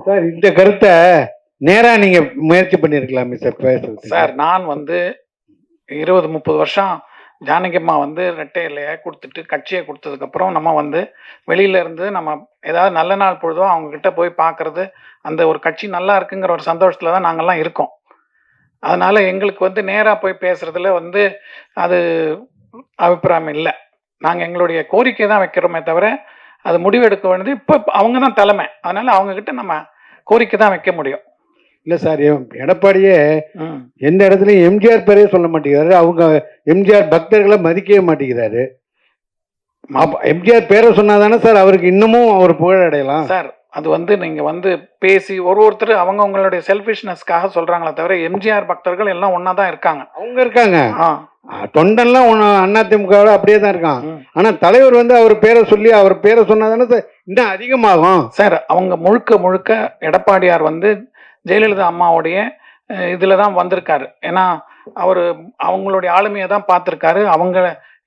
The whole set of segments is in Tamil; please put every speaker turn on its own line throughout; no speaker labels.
சார் இந்த கருத்தை நேரா நீங்க முயற்சி பண்ணிருக்கலாமே சார் பேசுறது.
சார் நான் வந்து 20-30 வருஷம் ஜானகியம்மா வந்து ரெட்டை இலையை கொடுத்துட்டு கட்சியை கொடுத்ததுக்கப்புறம் நம்ம வந்து வெளியில இருந்து நம்ம ஏதாவது நல்ல நாள் பொழுதோ அவங்க கிட்ட போய் பார்க்கறது, அந்த ஒரு கட்சி நல்லா இருக்குங்கிற ஒரு சந்தோஷத்துல தான் நாங்கள்லாம் இருக்கோம். அதனால எங்களுக்கு வந்து நேராக போய் பேசுறதுல வந்து அது அபிப்பிராயம் இல்லை. நாங்கள் எங்களுடைய கோரிக்கை தான் வைக்கிறோமே தவிர அது முடிவெடுக்க வேண்டியது இப்போ அவங்க தான் தலைமை. அதனால அவங்க கிட்ட நம்ம கோரிக்கை தான் வைக்க முடியும்.
இல்ல சார், எடப்பாடியே எந்த இடத்துலயும் எம்ஜிஆர் பேரே சொல்ல மாட்டேங்கிறாரு. அவங்க எம்ஜிஆர் பக்தர்களை மதிக்கவே மாட்டேங்கிறாரு. எம்ஜிஆர் பேரை சொன்னாதானே சார் அவருக்கு இன்னமும் அவர் புகழ் அடையலாம்
சார். அது வந்து நீங்க வந்து பேசி ஒருத்தர் அவங்களுடைய செல்ஃபிஷ்னஸ்க்காக சொல்றாங்களே தவிர எம்ஜிஆர் பக்தர்கள் எல்லாம் ஒன்னா தான் இருக்காங்க.
அவங்க இருக்காங்க, தொண்டன்லாம் அதிமுக அப்படியே தான் இருக்கான். ஆனா தலைவர் வந்து அவர் பேரை சொல்லி அவர் பேரை சொன்னாதானே சார் இன்னும் அதிகமாகும்
சார். அவங்க முழுக்க எடப்பாடியார் வந்து ஜெயலலிதா அம்மாவுடைய இதுல தான் வந்திருக்காரு. ஏன்னா அவரு அவங்களுடைய ஆளுமையை தான் பார்த்துருக்காரு. அவங்க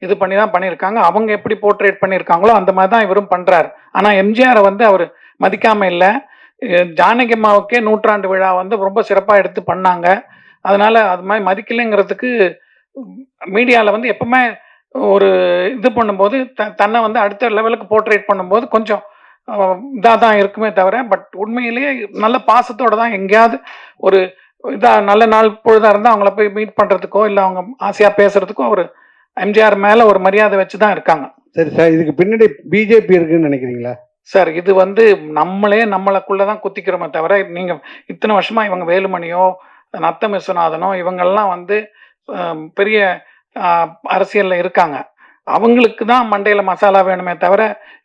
இது பண்ணி தான் பண்ணியிருக்காங்க. அவங்க எப்படி போர்ட்ரேட் பண்ணியிருக்காங்களோ அந்த மாதிரி தான் இவரும் பண்றாரு. ஆனா எம்ஜிஆரை வந்து அவர் மதிக்காம இல்லை. ஜானகி அம்மாவுக்கே 100ஆண்டு விழா வந்து ரொம்ப சிறப்பா எடுத்து பண்ணாங்க. அதனால அது மாதிரி மதிக்கலைங்கிறதுக்கு மீடியாவில் வந்து எப்பவுமே ஒரு இது பண்ணும்போது தன்னை வந்து அடுத்த லெவலுக்கு போர்ட்ரேட் பண்ணும்போது கொஞ்சம் இதாக தான் இருக்குமே தவிர, பட் உண்மையிலேயே நல்ல பாசத்தோட தான் எங்கேயாவது ஒரு இதாக நல்ல நாள் பொழுதாக இருந்தால் அவங்கள போய் மீட் பண்ணுறதுக்கோ இல்லை அவங்க ஆசையாக பேசுறதுக்கோ அவர் எம்ஜிஆர் மேலே ஒரு மரியாதை வச்சு தான் இருக்காங்க.
சரி சார், இதுக்கு பின்னாடி பிஜேபி இருக்குன்னு நினைக்கிறீங்களா
சார்? இது வந்து நம்மளுக்குள்ள தான் குத்திக்கிறோமே தவிர, நீங்கள் இத்தனை வருஷமா இவங்க வேலுமணியோ நத்தம் விஸ்வநாதனோ இவங்கெல்லாம் வந்து பெரிய அரசியல்ல இருக்காங்க. அவங்களுக்கு தான் மண்டையில மசாலா வேணுமே தவிர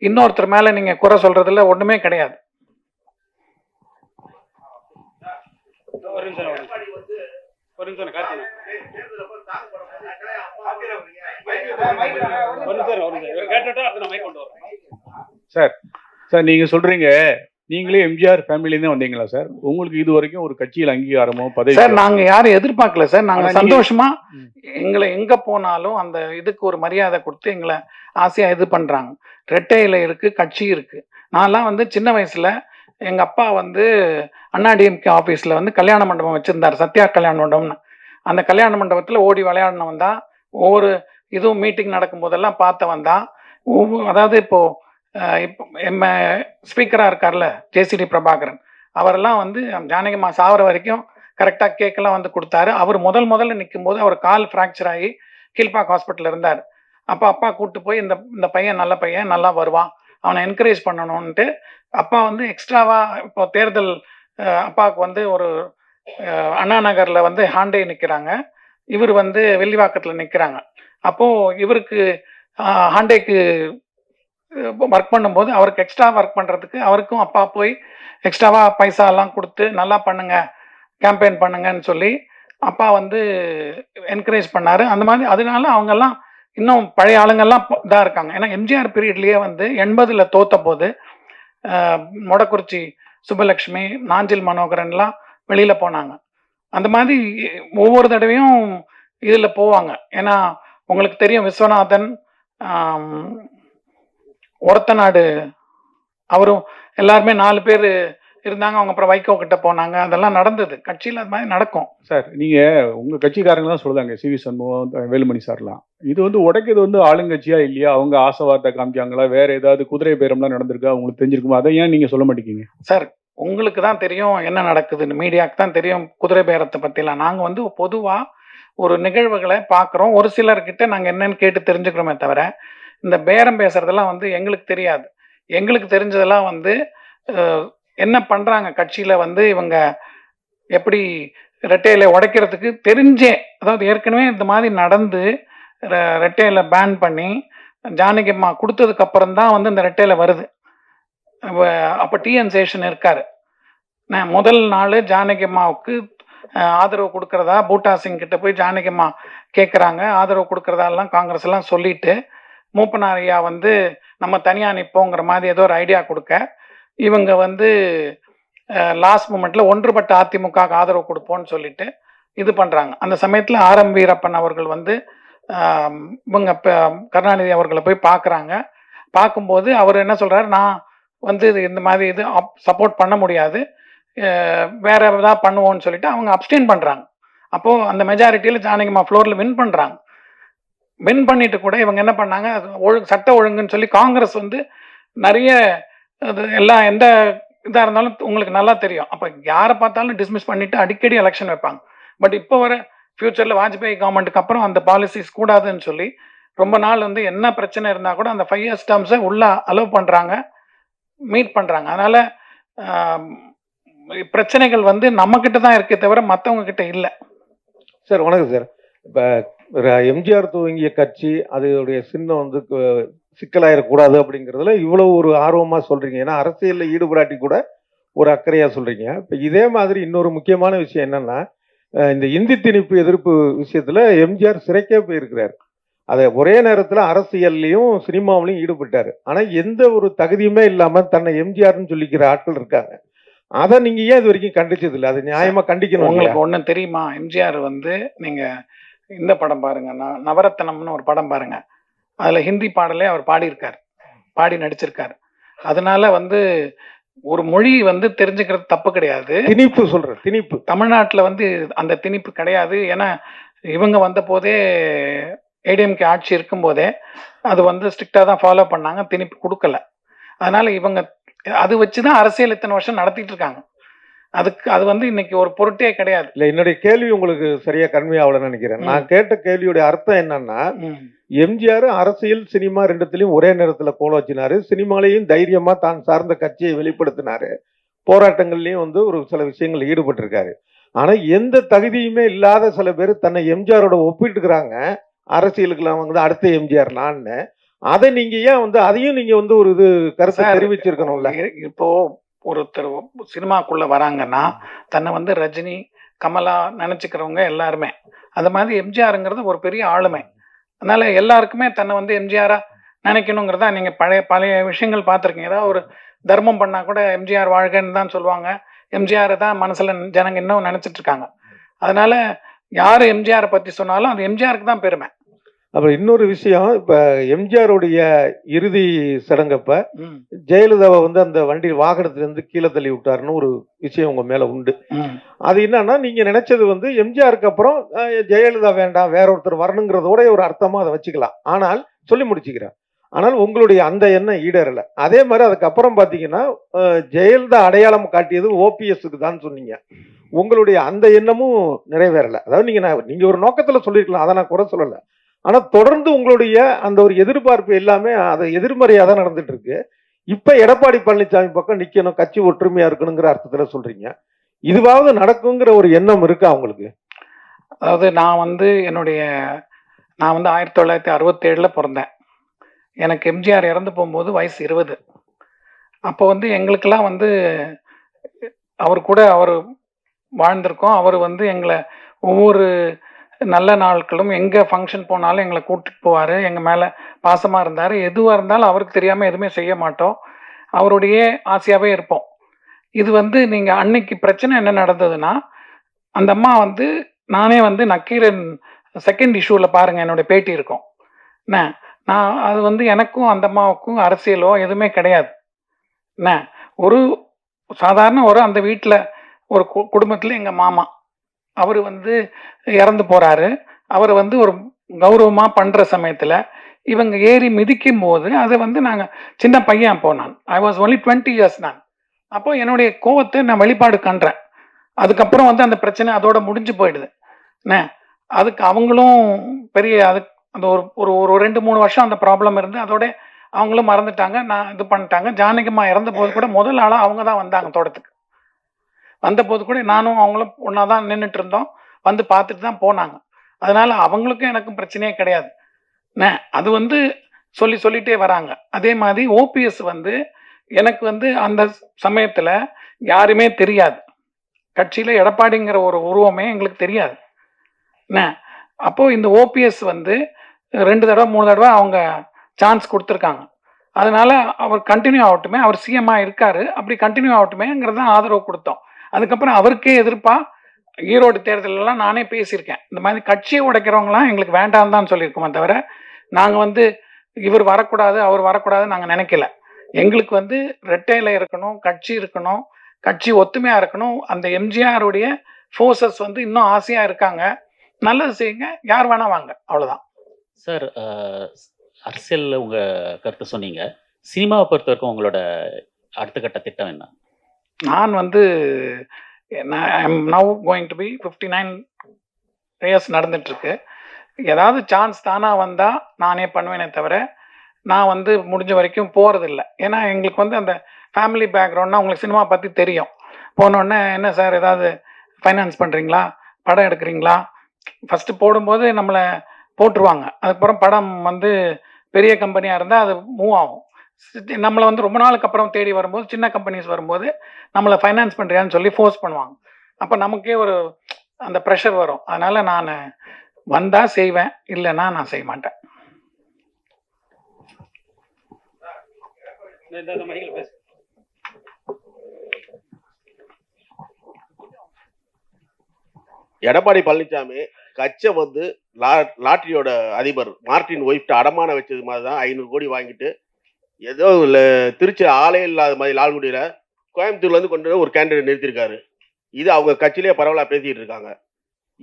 இன்னொருத்தர் மேல நீங்க குறை சொல்றதுல ஒண்ணுமே கிடையாது.
சார் சார் நீங்க சொல்றீங்க நீங்களே எம்ஜிஆர் ஃபேமிலில தான் வந்தீங்களா சார்? உங்களுக்கு இது வரைக்கும் ஒரு கட்சியில் அங்கீகாரமோ பதவி?
சார் நாங்க யாரும் எதிர்பார்க்கல சார். நாங்க சந்தோஷமா எங்களை எங்க போனாலும் அந்த இதுக்கு ஒரு மரியாதை கொடுத்து எங்களை ஆசையா இது பண்றாங்க. ரெட்டை இலை இருக்கு, கட்சி இருக்கு. நான்லாம் வந்து சின்ன வயசுல எங்க அப்பா வந்து அண்ணாடிஎம்கே ஆபீஸ்ல வந்து கல்யாண மண்டபம் வச்சிருந்தாரு, சத்யா கல்யாண மண்டபம்னு. அந்த கல்யாண மண்டபத்துல ஓடி விளையாடினவன் தான். ஒவ்வொரு இதுவும் மீட்டிங் நடக்கும் போதெல்லாம் பார்த்தவன் தான். அதாவது இப்போ ஸ்பீக்கராக இருக்கார்ல ஜேசிடி பிரபாகரன், அவரெல்லாம் வந்து ஜானகிம்மா சாவர வரைக்கும் கரெக்டாக கேக்கெல்லாம் வந்து கொடுத்தாரு. அவர் முதல்ல நிற்கும் போது அவர் கால் ஃப்ராக்சர் ஆகி கீழ்பாக் ஹாஸ்பிட்டல் இருந்தார். அப்போ அப்பா கூப்பிட்டு போய் இந்த பையன் நல்ல பையன், நல்லா வருவான், அவனை என்கரேஜ் பண்ணணும்ன்ட்டு அப்பா வந்து எக்ஸ்ட்ராவா இப்போ தேர்தல் அப்பாவுக்கு வந்து ஒரு அண்ணா நகர்ல வந்து ஹாண்டே நிற்கிறாங்க, இவர் வந்து வெள்ளிவாக்கத்தில் நிற்கிறாங்க. அப்போ இவருக்கு ஹாண்டேக்கு ஒர்க் பண்ணும்போது அவருக்கு எக்ஸ்ட்ரா ஒர்க் பண்ணுறதுக்கு அவருக்கும் அப்பா போய் எக்ஸ்ட்ராவா பைசா எல்லாம் கொடுத்து நல்லா பண்ணுங்க, கேம்பெயின் பண்ணுங்கன்னு சொல்லி அப்பா வந்து என்கரேஜ் பண்ணாரு. அந்த மாதிரி அதனால அவங்கெல்லாம் இன்னும் பழைய ஆளுங்கெல்லாம் இதாக இருக்காங்க. ஏன்னா எம்ஜிஆர் பீரியட்லேயே வந்து 80ல் தோத்த போது மொடக்குறிச்சி சுப்பலட்சுமி, நாஞ்சில் மனோகரன்லாம் வெளியில போனாங்க. அந்த மாதிரி ஒவ்வொரு தடவையும் இதில் போவாங்க. ஏன்னா உங்களுக்கு தெரியும் விஸ்வநாதன், ஒரத்த நாடு அவரும் எல்லாருமே 4 பேர் இருந்தாங்க. அவங்க அப்புறம் வைகோ கிட்ட போனாங்க. அதெல்லாம் நடந்தது கட்சியில். அது மாதிரி நடக்கும்
சார். நீங்க உங்க கட்சிக்காரங்க தான் சொல்லுதாங்க, சிவி சண்முகம், வேலுமணி சார்லாம். இது வந்து உடைக்கிறது வந்து ஆளுங்கட்சியா இல்லையா? அவங்க ஆசைவார்த்தை காமிக்காங்களா? வேற ஏதாவது குதிரை பேரம்லாம் நடந்திருக்கா? உங்களுக்கு தெரிஞ்சிருக்குமா? அதை ஏன் நீங்க சொல்ல மாட்டேங்க
சார்? உங்களுக்கு தான் தெரியும் என்ன நடக்குதுன்னு, மீடியாவுக்கு தான் தெரியும் குதிரை பேரத்தை பற்றிலாம். நாங்கள் வந்து பொதுவாக ஒரு நிகழ்வுகளை பார்க்குறோம், ஒரு சிலர்கிட்ட நாங்கள் என்னன்னு கேட்டு தெரிஞ்சுக்கிறோமே தவிர இந்த பேரம் பேசுறதெல்லாம் வந்து எங்களுக்கு தெரியாது. எங்களுக்கு தெரிஞ்சதெல்லாம் வந்து என்ன பண்ணுறாங்க கட்சியில் வந்து இவங்க எப்படி ரெட்டையில உடைக்கிறதுக்கு தெரிஞ்சே, அதாவது ஏற்கனவே இந்த மாதிரி நடந்து ரெட்டையில பேன் பண்ணி ஜானகி அம்மா கொடுத்ததுக்கு அப்புறம் தான் வந்து இந்த ரெட்டையில வருது. அப்போ டிஎன் சேஷன் இருக்காரு. நான் முதல் நாள் ஜானகி அம்மாவுக்கு ஆதரவு கொடுக்கறதா பூட்டா சிங் கிட்ட போய் ஜானகி அம்மா கேட்குறாங்க. ஆதரவு கொடுக்கறதாலாம் காங்கிரஸ் எல்லாம் சொல்லிட்டு மூப்பனார் ஐயா வந்து நம்ம தனியாக நிற்போங்கிற மாதிரி ஏதோ ஒரு ஐடியா கொடுக்க, இவங்க வந்து லாஸ்ட் மூமெண்ட்ல ஒன்றுபட்ட அதிமுக ஆதரவு கொடுப்போம்னு சொல்லிட்டு இது பண்றாங்க. அந்த சமயத்தில் ஆர்.எம். வீரப்பன் அவர்கள் வந்து இவங்க கருணாநிதி அவர்களை போய் பார்க்குறாங்க. பார்க்கும்போது அவர் என்ன சொல்றாரு, நான் வந்து இந்த மாதிரி இது சப்போர்ட் பண்ண முடியாது, வேற ஏதாவது பண்ணுவோம்னு சொல்லிட்டு அவங்க அப்டெயின் பண்றாங்க. அப்போ அந்த மெஜாரிட்டியில ஜானகிமா ஃப்ளோர்ல வின் பண்றாங்க. வின் பண்ணிட்டு கூட இவங்க என்ன பண்ணாங்க, சட்ட ஒழுங்குன்னு சொல்லி காங்கிரஸ் வந்து நிறைய அது எல்லாம் எந்த இதா இருந்தாலும் உங்களுக்கு நல்லா தெரியும். அப்ப யாரை பார்த்தாலும் டிஸ்மிஸ் பண்ணிட்டு அடிக்கடி எலெக்ஷன் வைப்பாங்க. பட் இப்போ வர ஃபியூச்சர்ல வாஜ்பாய் கவர்மெண்ட்டுக்கு அப்புறம் அந்த பாலிசிஸ் கூடாதுன்னு சொல்லி ரொம்ப நாள் வந்து என்ன பிரச்சனை இருந்தா கூட அந்த 5 இயர்ஸ் டேர்ம்ஸை உள்ள அலோவ் பண்றாங்க, மீட் பண்றாங்க. அதனால ஆம், பிரச்சனைகள் வந்து நம்ம கிட்ட தான் இருக்கே தவிர மற்றவங்க கிட்ட இல்லை.
சார் வணக்கம் சார். இப்போ எம்ஜிஆர் துவங்கிய கட்சி அதோடைய சின்னம் வந்து சிக்கலாயிடக்கூடாது அப்படிங்கிறதுல இவ்வளவு ஒரு ஆர்வமாக சொல்றீங்க. ஏன்னா அரசியலில் ஈடுபடாட்டி கூட ஒரு அக்கறையாக சொல்றீங்க. இப்போ இதே மாதிரி இன்னொரு முக்கியமான விஷயம் என்னன்னா, இந்த இந்தி திணிப்பு எதிர்ப்பு விஷயத்துல எம்ஜிஆர் சிறைக்கே போயிருக்கிறார். அதை ஒரே நேரத்தில் அரசியல்லையும் சினிமாவிலையும் ஈடுபட்டார். ஆனால் எந்த ஒரு தகுதியுமே இல்லாமல் தன்னை எம்ஜிஆர்னு சொல்லிக்கிற ஆட்கள் இருக்காங்க. அதை நீங்க ஏன் இது வரைக்கும் கண்டிச்சது இல்லை? அதை நியாயமா கண்டிக்கணும்.
உங்களுக்கு ஒண்ணு தெரியுமா, எம்ஜிஆர் வந்து நீங்க இந்த படம் பாருங்க, நவரத்னம்னு ஒரு படம் பாருங்க, அதுல ஹிந்தி பாடலே அவர் பாடியிருக்காரு, பாடி நடிச்சிருக்காரு. அதனால வந்து ஒரு மொழி வந்து தெரிஞ்சுக்கிறது தப்பு கிடையாது.
திணிப்பு சொல்றேன், திணிப்பு
தமிழ்நாட்டுல வந்து அந்த திணிப்பு கிடையாது. ஏன்னா இவங்க வந்த போதே ஏடிஎம்கே ஆட்சி இருக்கும் போதே அது வந்து ஸ்ட்ரிக்டா தான் ஃபாலோ பண்ணாங்க, திணிப்பு கொடுக்கல. அதனால இவங்க அது வச்சுதான் அரசியல் இத்தனை வருஷம் நடத்திட்டு இருக்காங்க. அது வந்து இன்னைக்கு ஒரு பொருட்டே கிடையாது.
இல்ல, என்னுடைய கேள்வி உங்களுக்கு சரியா கன்மையாவலன்னு நினைக்கிறேன். நான் கேட்ட கேள்வியுடைய அர்த்தம் என்னன்னா, எம்ஜிஆர் அரசியல் சினிமா ரெண்டுத்திலையும் ஒரே நேரத்துல கோல வச்சினாரு. சினிமாலையும் தைரியமா தான் சார்ந்த கட்சியை வெளிப்படுத்தினாரு. போராட்டங்கள்லயும் வந்து ஒரு சில விஷயங்கள் ஈடுபட்டிருக்காரு. ஆனா எந்த தகுதியுமே இல்லாத சில பேர் தன்னை எம்ஜிஆரோட ஒப்பிட்டுக்கிறாங்க. அரசியலுக்குலாம் வந்து அடுத்த எம்ஜிஆர் நான்னு. அதை நீங்க ஏன் வந்து அதையும் நீங்க வந்து ஒரு இது கருத்தை தெரிவிச்சிருக்கணும்ல?
இப்போ ஒருத்தர் சினிமாக்குள்ள வராங்கன்னா தன்னை வந்து ரஜினி, கமலா நினைச்சுக்கிறவங்க எல்லாருமே, அந்த மாதிரி எம்ஜிஆருங்கிறது ஒரு பெரிய ஆளுமை. அதனால எல்லாருக்குமே தன்னை வந்து எம்ஜிஆரா நினைக்கணுங்கிறதா. நீங்க பழைய விஷயங்கள் பார்த்துருக்கீங்க. ஏதாவது ஒரு தர்மம் பண்ணா கூட எம்ஜிஆர் வாழ்கன்னு தான் சொல்லுவாங்க. எம்ஜிஆர் தான் மனசுல ஜனங்க இன்னும் நினைச்சிட்டு இருக்காங்க. அதனால யாரு எம்ஜிஆரை பத்தி சொன்னாலும் அது எம்ஜிஆருக்கு தான் பெருமை.
அப்புறம் இன்னொரு விஷயம், இப்ப எம்ஜிஆருடைய இறுதி சடங்கப்ப ஜெயலலிதாவை வந்து அந்த வண்டி வாகனத்துல இருந்து கீழே தள்ளி விட்டாருன்னு ஒரு விஷயம் உங்க மேல உண்டு. அது என்னன்னா, நீங்க நினைச்சது வந்து எம்ஜிஆருக்கு அப்புறம் ஜெயலலிதா வேண்டாம், வேற ஒருத்தர் வரணுங்கிறதோட ஒரு அர்த்தமா அதை வச்சுக்கலாம். ஆனால் சொல்லி முடிச்சுக்கிறேன். ஆனால் உங்களுடைய அந்த எண்ணம் ஈடேறல. அதே மாதிரி அதுக்கப்புறம் பாத்தீங்கன்னா ஜெயலலிதா அடையாளம் காட்டியது ஓபிஎஸ்க்கு தான் சொன்னீங்க. உங்களுடைய அந்த எண்ணமும் நிறைவேறல. அதாவது நீங்க ஒரு நோக்கத்துல சொல்லிருக்கலாம், அதை நான் குறை சொல்லல. ஆனா தொடர்ந்து உங்களுடைய அந்த ஒரு எதிர்பார்ப்பு எல்லாமே அது எதிர்மறையா தான் நடந்துட்டு இருக்கு. இப்ப எடப்பாடி பழனிசாமி பக்கம் நிக்கணும், கட்சி ஒற்றுமையா இருக்கணுங்கிற அர்த்தத்துல சொல்றீங்க. இதுவாவது நடக்குங்கிற ஒரு எண்ணம் இருக்கா உங்களுக்கு?
அதாவது நான் வந்து 1967 பிறந்தேன். எனக்கு எம்ஜிஆர் இறந்து போகும்போது வயசு 20. அப்போ வந்து எங்களுக்கெல்லாம் வந்து அவர் கூட அவர் வாழ்ந்திருக்கோம். அவர் வந்து எங்களை ஒவ்வொரு நல்ல நாட்களும் எங்கே ஃபங்க்ஷன் போனாலும் எங்களை கூட்டிட்டு போவார். எங்கள் மேலே பாசமாக இருந்தார். எதுவாக இருந்தாலும் அவருக்கு தெரியாமல் எதுவுமே செய்ய மாட்டோம். அவருடைய ஆசையாகவே இருப்போம். இது வந்து நீங்கள் அன்னைக்கு பிரச்சனை என்ன நடந்ததுன்னா, அந்த அம்மா வந்து நானே வந்து நக்கீரன் செகண்ட் இஷ்யூவில் பாருங்கள், என்னுடைய பேட்டி இருக்கும். என்ன நான் அது வந்து எனக்கும் அந்த அம்மாவுக்கும் அரசியலோ எதுவுமே கிடையாது. என்ன ஒரு சாதாரண அந்த வீட்டில் ஒரு குடும்பத்தில் எங்கள் மாமா அவர் வந்து இறந்து போறாரு. அவர் வந்து ஒரு கௌரவமா பண்ற சமயத்துல இவங்க ஏறி மிதிக்கும் போது அதை வந்து நாங்க சின்ன பையன் போனான். ஐ வாஸ் ஒன்லி 20 இயர்ஸ் நான். அப்போ என்னுடைய கோவத்தை நான் வெளிப்பாடு கண்டேன். அதுக்கப்புறம் வந்து அந்த பிரச்சனை அதோட முடிஞ்சு போயிடுது. என்ன அதுக்கு அவங்களும் பெரிய அதுக்கு அந்த ஒரு 2-3 வருஷம் அந்த ப்ராப்ளம் இருந்து அதோட அவங்களும் மறந்துட்டாங்க. நான் இது பண்ணிட்டாங்க. ஜானகிமா இறந்த போது கூட முதல் ஆளா அவங்க தான் வந்தாங்க தோட்டத்துக்கு. வந்த போது கூட நானும் அவங்களும் ஒன்னா தான் நின்றுட்டு இருந்தோம். வந்து பார்த்துட்டு தான் போனாங்க. அதனால அவங்களுக்கும் எனக்கும் பிரச்சனையே கிடையாது. அது வந்து சொல்லிட்டே வராங்க. அதே மாதிரி ஓபிஎஸ் வந்து எனக்கு வந்து அந்த சமயத்துல யாருமே தெரியாது. கட்சியில எடப்பாடிங்கிற ஒரு உருவமே எங்களுக்கு தெரியாது. அப்போ இந்த ஓபிஎஸ் வந்து 2 தடவை 3 தடவை அவங்க சான்ஸ் கொடுத்துருக்காங்க. அதனால அவர் கண்டினியூ ஆகட்டுமே, அவர் சிஎம்மா இருக்காரு, அப்படி கண்டினியூ ஆகட்டுமேங்கிறத ஆதரவு கொடுத்தோம். அதுக்கப்புறம் அவருக்கே எதிர்ப்பா ஈரோடு தேர்தலெல்லாம் நானே பேசியிருக்கேன். இந்த மாதிரி கட்சியை உடைக்கிறவங்களாம் எங்களுக்கு வேண்டாம் தான் சொல்லியிருக்கோமே தவிர நாங்கள் வந்து இவர் வரக்கூடாது அவர் வரக்கூடாது நாங்கள் நினைக்கல. எங்களுக்கு வந்து ரெட்டையில இருக்கணும், கட்சி இருக்கணும், கட்சி ஒத்துமையாக இருக்கணும். அந்த எம்ஜிஆருடைய ஃபோர்ஸஸ் வந்து இன்னும் ஆசையாக இருக்காங்க. நல்லது செய்யுங்க, யார் வேணா வாங்க, அவ்வளோதான்.
சார், அரசியலில் உங்கள் கருத்து சொன்னீங்க. சினிமாவை பொறுத்த வரைக்கும் உங்களோட அடுத்த கட்ட திட்டம் என்ன?
நான் வந்து I am now going to be 59 years நடந்துட்டுருக்கு. ஏதாவது சான்ஸ் தானாக வந்தால் நானே பண்ணுவேனே தவிர நான் வந்து முடிஞ்ச வரைக்கும் போகிறதில்ல. ஏன்னா எங்களுக்கு வந்து அந்த ஃபேமிலி பேக்ரவுண்ட்னா உங்களுக்கு சினிமா பற்றி தெரியும். போனோடனே என்ன சார் ஏதாவது ஃபைனான்ஸ் பண்ணுறீங்களா, படம் எடுக்கிறீங்களா, ஃபஸ்ட்டு போடும்போது நம்மளை போட்டுருவாங்க. அதுக்கப்புறம் படம் வந்து பெரிய கம்பெனியாக இருந்தால் அது மூவ் ஆகும். நம்மளை வந்து ரொம்ப நாளுக்கு அப்புறம் தேடி வரும்போது சின்ன கம்பெனிஸ் வரும்போது நம்மளை ஃபைனான்ஸ் பண்ணுறியான்னு சொல்லி ஃபோர்ஸ் பண்ணுவாங்க. அப்போ நமக்கே ஒரு அந்த ப்ரெஷர் வரும். அதனால் நான் வந்தால் செய்வேன், இல்லைன்னா நான் செய்ய மாட்டேன்.
எடப்பாடி பழனிசாமி கட்சை வந்து லாட்டரியோட அதிபர் மார்டின் ஒய்ஃப்ட் அடமான வச்சது மாதிரி தான் 500 கோடி வாங்கிட்டு ஏதோ திருச்சி ஆளே இல்லாத மாதிரி லால்குடியில் கோயம்புத்தூர்லேருந்து கொண்டு வந்து ஒரு கேண்டிடேட் நிறுத்திருக்காரு. இது அவங்க கட்சியிலே பரவலாக பேசிக்கிட்டு இருக்காங்க.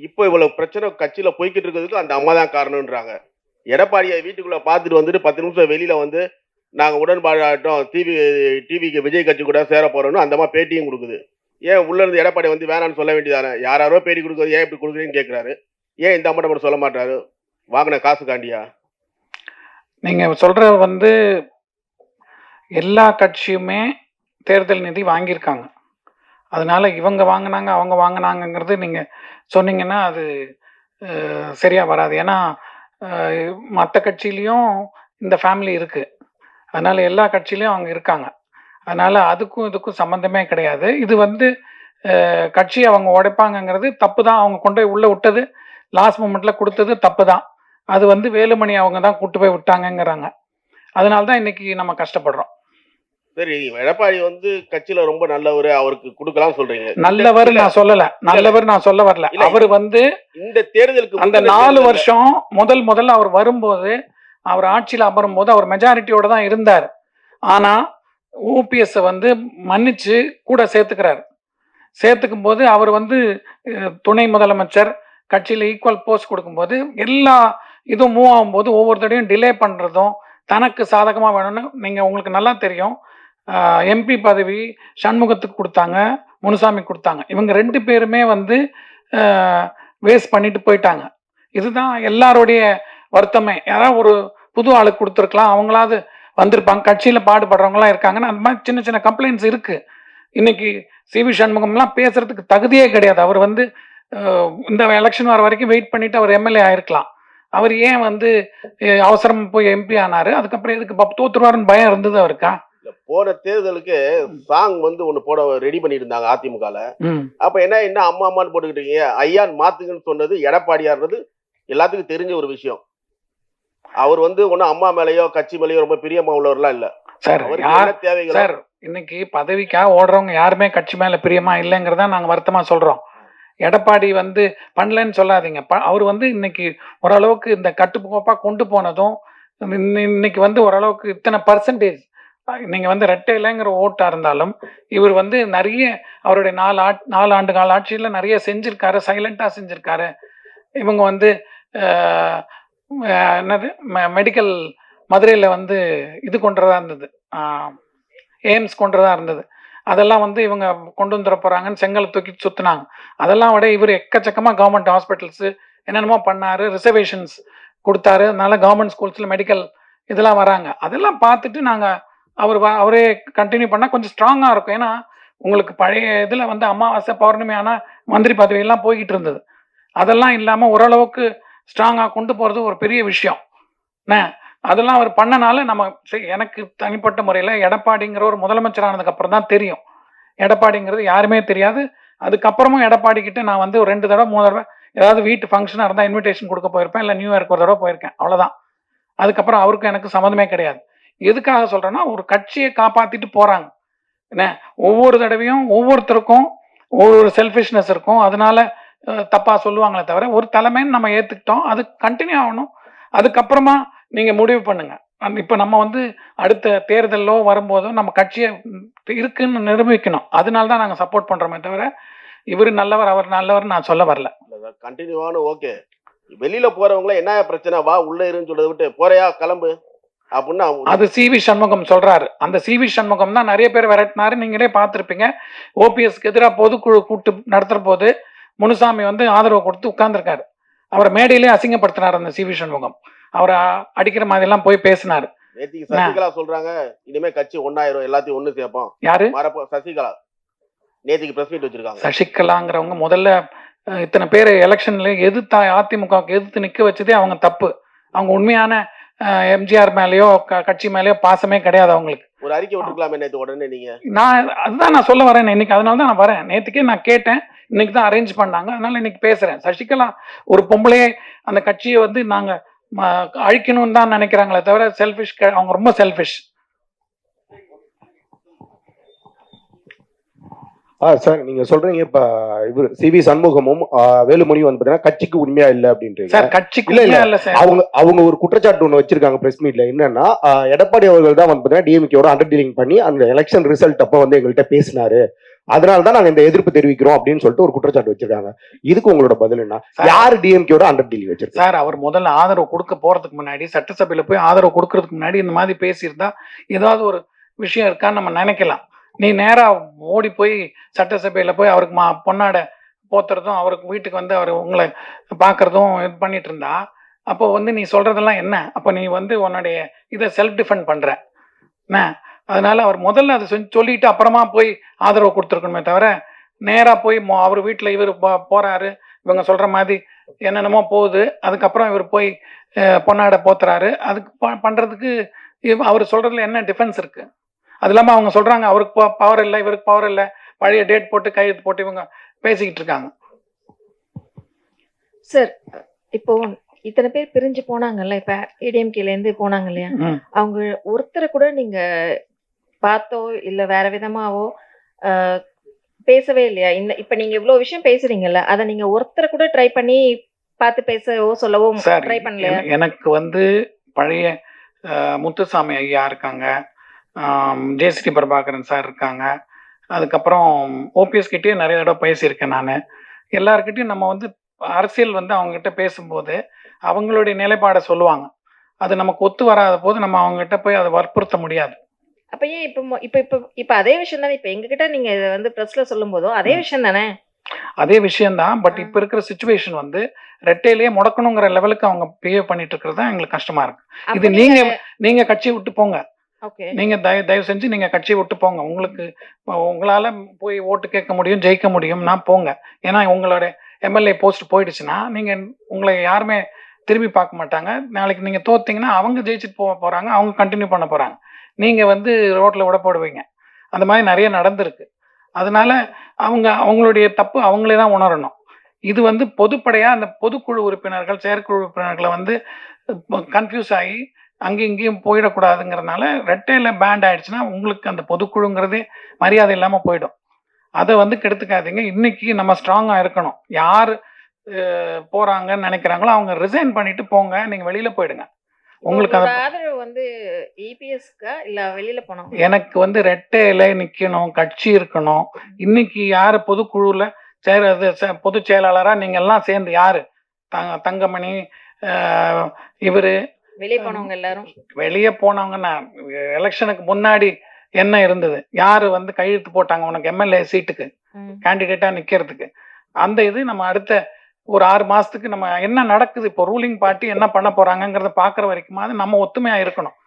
இப்போ இவ்வளோ பிரச்சனை கட்சியில் போய்கிட்டு இருக்கிறதுக்கு அந்த அம்மா தான் காரணம்ன்றாங்க. எடப்பாடியை வீட்டுக்குள்ளே பார்த்துட்டு வந்துட்டு 10 நிமிஷம் வெளியில் வந்து நாங்கள் உடன்பாடு ஆகட்டும், டிவிக்கு விஜய் கட்சி கூட சேர போகிறோன்னு அந்த அம்மா பேட்டியும் கொடுக்குது. ஏன் உள்ளே இருந்து எடப்பாடி வந்து வேணான்னு சொல்ல வேண்டியதானே? யாரோ பேட்டி கொடுக்குறது, ஏன் இப்படி கொடுக்குறீன்னு கேட்குறாரு. ஏன் இந்த அம்மா மட்டும் சொல்ல மாட்டாரு? வாங்கின காசு காண்டியா?
நீங்கள் சொல்கிற வந்து எல்லா கட்சியுமே தேர்தல் நிதி வாங்கியிருக்காங்க. அதனால இவங்க வாங்கினாங்க அவங்க வாங்கினாங்கங்கிறது நீங்கள் சொன்னீங்கன்னா அது சரியாக வராது. ஏன்னா மற்ற கட்சியிலையும் இந்த ஃபேமிலி இருக்குது. அதனால் எல்லா கட்சியிலையும் அவங்க இருக்காங்க. அதனால் அதுக்கும் இதுக்கும் சம்மந்தமே கிடையாது. இது வந்து கட்சி அவங்க உடைப்பாங்கங்கிறது தப்பு தான். அவங்க கொண்டு போய் உள்ளே விட்டது, லாஸ்ட் மூமெண்ட்டில் கொடுத்தது தப்பு தான். அது வந்து வேலுமணி அவங்க தான் கூட்டு போய் விட்டாங்கங்கிறாங்க. அதனால தான் இன்னைக்கு நம்ம கஷ்டப்படுறோம்.
சரி, எடப்பாடி வந்து கட்சியில ரொம்ப நல்லவர், அவருக்கு கொடுக்கலாம் சொல்றீங்க.
நல்லவர் நான் சொல்லல, நல்லவர் நான் சொல்ல வரல. அவர் வந்து
இந்த தேர்தலுக்கு
அந்த 4 வருஷம் முதல்ல அவர் வரும்போது, அவர் ஆட்சியில் அமரும் போது அவர் மெஜாரிட்டியோட தான் இருந்தார். ஆனா ஓபிஎஸ் வந்து மன்னிச்சு கூட சேர்த்துக்கும் போது அவர் வந்து துணை முதலமைச்சர் கட்சியில் ஈக்குவல் போஸ்ட் கொடுக்கும்போது எல்லா இதுவும் மூவ் ஆகும்போது ஒவ்வொரு தடையும் டிலே பண்ணுறதும் தனக்கு சாதகமாக வேணும்னு நீங்கள் உங்களுக்கு நல்லா தெரியும். எம்பி பதவி சண்முகத்துக்கு கொடுத்தாங்க, முனுசாமி கொடுத்தாங்க. இவங்க 2 பேருமே வந்து வேஸ்ட் பண்ணிட்டு போயிட்டாங்க. இதுதான் எல்லாருடைய வருத்தமே. யாராவது ஒரு புது ஆளுக்கு கொடுத்துருக்கலாம், அவங்களாவது வந்திருப்பாங்க. கட்சியில் பாடுபடுறவங்களாம் இருக்காங்கன்னா அந்த மாதிரி சின்ன சின்ன கம்ப்ளைண்ட்ஸ் இருக்குது. இன்னைக்கு சிவி சண்முகம்லாம் பேசுறதுக்கு தகுதியே கிடையாது. அவர் வந்து இந்த எலெக்ஷன் வர வரைக்கும் வெயிட் பண்ணிட்டு அவர் எம்எல்ஏ ஆயிருக்கலாம். அவர் ஏன் வந்து அவசரம் போய் எம்பி ஆனாரு? அதுக்கப்புறம் இதுக்கு தோத்துருவாருன்னு பயம் இருந்தது அவருக்கா?
போன தேர்தலுக்கு சாங் வந்து ஒண்ணு போட ரெடி பண்ணிட்டு இருந்தாங்க அதிமுகல. அப்ப என்ன அம்மா அம்மான்னு போட்டுக்கிட்டீங்க, ஐயான் மாத்துங்கன்னு சொன்னது எடப்பாடியார்ன்றது எல்லாத்துக்கும் தெரிஞ்ச ஒரு விஷயம். அவர் வந்து ஒன்னும் அம்மா மேலேயோ கட்சி மேலேயோ ரொம்ப பிரியமா உள்ளவர்லாம் இல்ல
சார். சார், இன்னைக்கு பதவிக்காக ஓடுறவங்க யாருமே கட்சி மேல பிரியமா இல்லைங்கிறதா நாங்க வருத்தமா சொல்றோம். எடப்பாடி வந்து பண்ணலன்னு சொல்லாதீங்க. அவர் வந்து இன்னைக்கு ஓரளவுக்கு இந்த கட்டுக்கோப்பா கொண்டு போனதும் இன்னைக்கு வந்து ஓரளவுக்கு இத்தனை பர்சன்டேஜ் நீங்க வந்து ரெட்டையிலங்கிற ஓட்டா இருந்தாலும் இவர் வந்து நிறைய அவருடைய 4 ஆண்டு கால ஆட்சியில நிறைய செஞ்சிருக்காரு, சைலண்டா செஞ்சிருக்காரு. இவங்க வந்து என்னது மெடிக்கல் மதுரையில வந்து இது கொண்டுறதா இருந்தது, எய்ம்ஸ் கொண்டுறதா இருந்தது. அதெல்லாம் வந்து இவங்க கொண்டு வந்துட போறாங்கன்னு செங்கலை தூக்கி சுத்தினாங்க. அதெல்லாம் விட இவர் எக்கச்சக்கமா கவர்மெண்ட் ஹாஸ்பிட்டல்ஸ் என்னென்னமோ பண்ணாரு, ரிசர்வேஷன்ஸ் கொடுத்தாரு. அதனால கவர்மெண்ட் ஸ்கூல்ஸ்ல மெடிக்கல் இதெல்லாம் வராங்க. அதெல்லாம் பார்த்துட்டு நாங்க அவரே கண்டினியூ பண்ணா கொஞ்சம் ஸ்ட்ராங்கா இருக்கும். ஏன்னா உங்களுக்கு பழைய இதுல வந்து அமாவாசை பௌர்ணமி ஆனா மந்திரி பதவியெல்லாம் போய்கிட்டு இருந்தது. அதெல்லாம் இல்லாம ஓரளவுக்கு ஸ்ட்ராங்கா கொண்டு போறது ஒரு பெரிய விஷயம். அதெல்லாம் அவர் பண்ணனால நம்ம எனக்கு தனிப்பட்ட முறையில் எடப்பாடிங்கிற ஒரு முதலமைச்சர் ஆனதுக்கு அப்புறம் தான் தெரியும். எடப்பாடிங்கிறது யாருமே தெரியாது. அதுக்கப்புறமும் எடப்பாடி கிட்ட நான் வந்து ஒரு 2 தடவை 3 தடவை ஏதாவது வீட்டு ஃபங்க்ஷனாக இருந்தால் இன்விடேஷன் கொடுக்க போயிருப்பேன், இல்லை நியூ இயர்க்கு ஒரு தடவை போயிருக்கேன், அவ்வளோதான். அதுக்கப்புறம் அவருக்கும் எனக்கு சம்மந்தமே கிடையாது. எதுக்காக சொல்கிறேன்னா ஒரு கட்சியை காப்பாற்றிட்டு போகிறாங்க. என்ன ஒவ்வொரு தடவையும் ஒவ்வொருத்தருக்கும் ஒவ்வொரு செல்ஃபிஷ்னஸ் இருக்கும். அதனால தப்பாக சொல்லுவாங்களே தவிர ஒரு தலைமைன்னு நம்ம ஏற்றுக்கிட்டோம், அது கண்டினியூ ஆகணும். அதுக்கப்புறமா நீங்கள் முடிவு பண்ணுங்க. இப்போ நம்ம வந்து அடுத்த தேர்தலோ வரும்போதோ நம்ம கட்சியை இருக்குன்னு நிரூபிக்கணும். அதனால தான் நாங்கள் சப்போர்ட் பண்ணுறோமே தவிர இவர் நல்லவர் அவர் நல்லவர் நான் சொல்ல வரல.
கண்டினியூவான ஓகே. வெளியில போறவங்கள என்ன பிரச்சனை, வா உள்ள இருன்னு சொல்றதை விட்டு போறையா கிளம்பு அப்படின்னு
அது சிவி சண்முகம் சொல்றாரு. அந்த சிவி சண்முகம் தான் நிறைய பேர் விரட்டினாரு. நீங்களே பார்த்துருப்பீங்க. ஓபிஎஸ்க்கு எதிராக பொதுக்குழு கூட்டு நடத்துற போது முனுசாமி வந்து ஆதரவு கொடுத்து உட்கார்ந்துருக்காரு. அவரை மேடையிலே அசிங்கப்படுத்தினார் அந்த சிவி சண்முகம். அவரை அடிக்கிற மாதிரி எல்லாம் போய் பேசினாரு.
நேத்திக்கு சசிகலா சொல்றாங்க இனிமே கட்சி ஒன்னாயிரம், எல்லாத்தையும் ஒண்ணு சேர்ப்போம்.
யாரு?
சசிகலா நேத்திக்கு பிரஸ் மீட் வச்சிருக்காங்க.
சசிகலாங்கிறவங்க முதல்ல இத்தனை பேர் எலெக்ஷன்ல எதிர்த்து அதிமுகவுக்கு எதிர்த்து நிக்க வச்சதே அவங்க தப்பு. அவங்க உண்மையான எம்ஜிஆர் மேலேயோ கட்சி மேலேயோ பாசமே கிடையாது அவங்களுக்கு.
ஒரு அறிக்கை விட்டுருக்கலாமே நேற்று உடனே நீங்க.
அதுதான் நான் சொல்ல வரேன் இன்னைக்கு. அதனால தான் நான் வரேன். நேற்றுக்கே நான் கேட்டேன், இன்னைக்கு தான் அரேஞ்ச் பண்ணாங்க, அதனால இன்னைக்கு பேசுறேன். சசிகலா ஒரு பொம்பளையே அந்த கட்சியை வந்து நாங்க அழிக்கணும்னு தான் நினைக்கிறாங்களே தவிர செல்ஃபிஷ். அவங்க ரொம்ப செல்ஃபிஷ்.
சார் நீங்க சொல்றீங்க இப்ப இவர் சிவி சண்முகமும் வேலுமணியும் வந்து பாத்தீங்கன்னா கட்சிக்கு உண்மையா இல்ல அப்படின்றீங்க.
சார் கட்சிக்கு இல்ல சார்.
அவங்க ஒரு குற்றச்சாட்டு ஒண்ணு வச்சிருக்காங்க பிரஸ் மீட்ல. என்னன்னா எடப்பாடி அவர்கள் தான் வந்து பாத்தீங்கன்னா டிஎம்கேவோட அண்டர் டீலிங் பண்ணி அந்த எலெக்ஷன் ரிசல்ட் அப்ப வந்து எங்கள்கிட்ட பேசினாரு, அதனாலதான் நாங்க இந்த எதிர்ப்பு தெரிவிக்கிறோம் அப்படின்னு சொல்லிட்டு ஒரு குற்றச்சாட்டு வச்சிருக்காங்க. இதுக்கு உங்களோட பதில் என்ன? யாரு டிஎம்கேவோட அண்டர் டீலிங் வச்சிருக்காங்க?
சார் அவர் முதல்ல ஆதரவு கொடுக்க போறதுக்கு முன்னாடி, சட்டசபையில போய் ஆதரவு கொடுக்கறதுக்கு முன்னாடி இந்த மாதிரி பேசியிருந்தா ஏதாவது ஒரு விஷயம் இருக்கான்னு நம்ம நினைக்கலாம். நீ நேரா ஓடி போய் சட்டசபையில போய் அவருக்கு பொன்னாடை போத்துறதும் அவருக்கு வீட்டுக்கு வந்து அவர் உங்களை பார்க்கறதும் இது பண்ணிட்டு இருந்தா அப்போ வந்து நீ சொல்றதெல்லாம் என்ன? அப்போ நீ வந்து உன்னுடைய இதை செல்ஃப் டிஃபெண்ட் பண்ற என்ன? அதனால அவர் முதல்ல அதை சொல்லிட்டு அப்புறமா போய் ஆதரவு கொடுத்துருக்கணுமே தவிர நேரா போய் அவர் வீட்டில் இவர் போறாரு, இவங்க சொல்ற மாதிரி என்னென்னமோ போகுது, அதுக்கப்புறம் இவர் போய் பொன்னாடை போத்துறாரு. அதுக்கு பண்றதுக்கு அவர் சொல்றதுல என்ன டிஃபென்ஸ் இருக்கு? அது இல்லாமல் அவங்க சொல்றாங்க அவருக்கு பவர் இல்லை, இவருக்கு பவர் இல்லை, பழைய டேட் போட்டு கையெழுத்து போட்டு இவங்க பேசிக்கிட்டு இருக்காங்க.
சார் இப்போ இத்தனை பேர் பிரிஞ்சு போனாங்கல்ல, இப்ப ஏடிஎம்கேல இருந்து போனாங்க இல்லையா, அவங்க ஒருத்தரை கூட நீங்க பார்த்தோ இல்ல வேற விதமாவோ பேசவே இல்லையா? இப்ப நீங்க இவ்வளவு விஷயம் பேசுறீங்கல்ல, அதை நீங்க ஒருத்தரை கூட ட்ரை பண்ணி பார்த்து பேசவோ சொல்லவோ ட்ரை பண்ணல?
எனக்கு வந்து பழைய முத்துசாமி ஐயா இருக்காங்க, ஜேசிடி பிரபாகரன் சார் இருக்காங்க, அதுக்கப்புறம் ஓபிஎஸ் கிட்டேயும் நிறைய தடவை பேசியிருக்கேன் நான். எல்லாருக்கிட்டையும் நம்ம வந்து அரசியல் வந்து அவங்ககிட்ட பேசும்போது அவங்களுடைய நிலைப்பாடை சொல்லுவாங்க. அது நமக்கு ஒத்து வராத போது நம்ம அவங்ககிட்ட போய் அதை வற்புறுத்த முடியாது.
அப்ப ஏன் இப்ப அதே விஷயம் தானே இப்ப எங்ககிட்ட நீங்க வந்து பிரஸ்ல சொல்லும் போதும் அதே விஷயம் தானே?
அதே விஷயம்தான். பட் இப்ப இருக்கிற சிச்சுவேஷன் வந்து ரெட்டையிலேயே முடக்கணுங்கிற லெவலுக்கு அவங்க பிஹேவ் பண்ணிட்டு இருக்கிறது தான் எங்களுக்கு கஷ்டமா இருக்கு. இது நீங்க கட்சியை விட்டு போங்க, நீங்க தயவு செஞ்சு நீங்க கட்சியை விட்டு போங்க. உங்களால போய் ஓட்டு கேட்க முடியும், ஜெயிக்க முடியும்னா போங்க. ஏன்னா உங்களோட எம்எல்ஏ போஸ்ட் போயிடுச்சுன்னா நீங்க உங்களை யாருமே திரும்பி பார்க்க மாட்டாங்க. நாளைக்கு நீங்க தோத்தீங்கன்னா அவங்க ஜெயிச்சுட்டு போறாங்க, அவங்க கண்டினியூ பண்ண போறாங்க, நீங்க வந்து ரோட்ல விட போடுவீங்க. அந்த மாதிரி நிறைய நடந்திருக்கு. அதனால அவங்களுடைய தப்பு அவங்களே தான் உணரணும். இது வந்து பொதுப்படையா அந்த பொதுக்குழு உறுப்பினர்கள் செயற்குழு உறுப்பினர்களை வந்து கன்ஃபியூஸ் ஆகி அங்கேயும் இங்கேயும் போயிடக்கூடாதுங்கிறதுனால ரெட்டையில பேண்ட் ஆயிடுச்சுன்னா உங்களுக்கு அந்த பொதுக்குழுங்கிறதே மரியாதை இல்லாம போயிடும். அதை வந்து கெடுத்துக்காதீங்க. இன்னைக்கு நம்ம ஸ்ட்ராங்கா இருக்கணும். யார் போறாங்கன்னு நினைக்கிறாங்களோ அவங்க ரிசைன் பண்ணிட்டு போங்க, நீங்க வெளியில போயிடுங்க. உங்களுக்கு
ஆதரவு வந்து இபிஎஸ்க்கா இல்ல வெளியில போனோம்? எனக்கு
வந்து ரெட்டையில நிக்கணும், கட்சி இருக்கணும். இன்னைக்கு யாரு பொதுக்குழுல பொது செயலாளரா நீங்க எல்லாம் சேர்ந்து யாரு? தங்கமணி, இவரு
வெளியே போனவங்க எல்லாரும்
வெளியே போனவங்கன்னா எலெக்ஷனுக்கு முன்னாடி என்ன இருந்தது? யாரு வந்து கையெழுத்து போட்டாங்க உனக்கு எம்எல்ஏ சீட்டுக்கு கேண்டிடேட்டா நிக்கிறதுக்கு? அந்த இது நம்ம அடுத்த ஒரு 6 மாசத்துக்கு நம்ம என்ன நடக்குது, இப்போ ரூலிங் பார்ட்டி என்ன பண்ண போறாங்கிறத பாக்குற வரைக்கும் நம்ம ஒத்துமையா இருக்கணும்.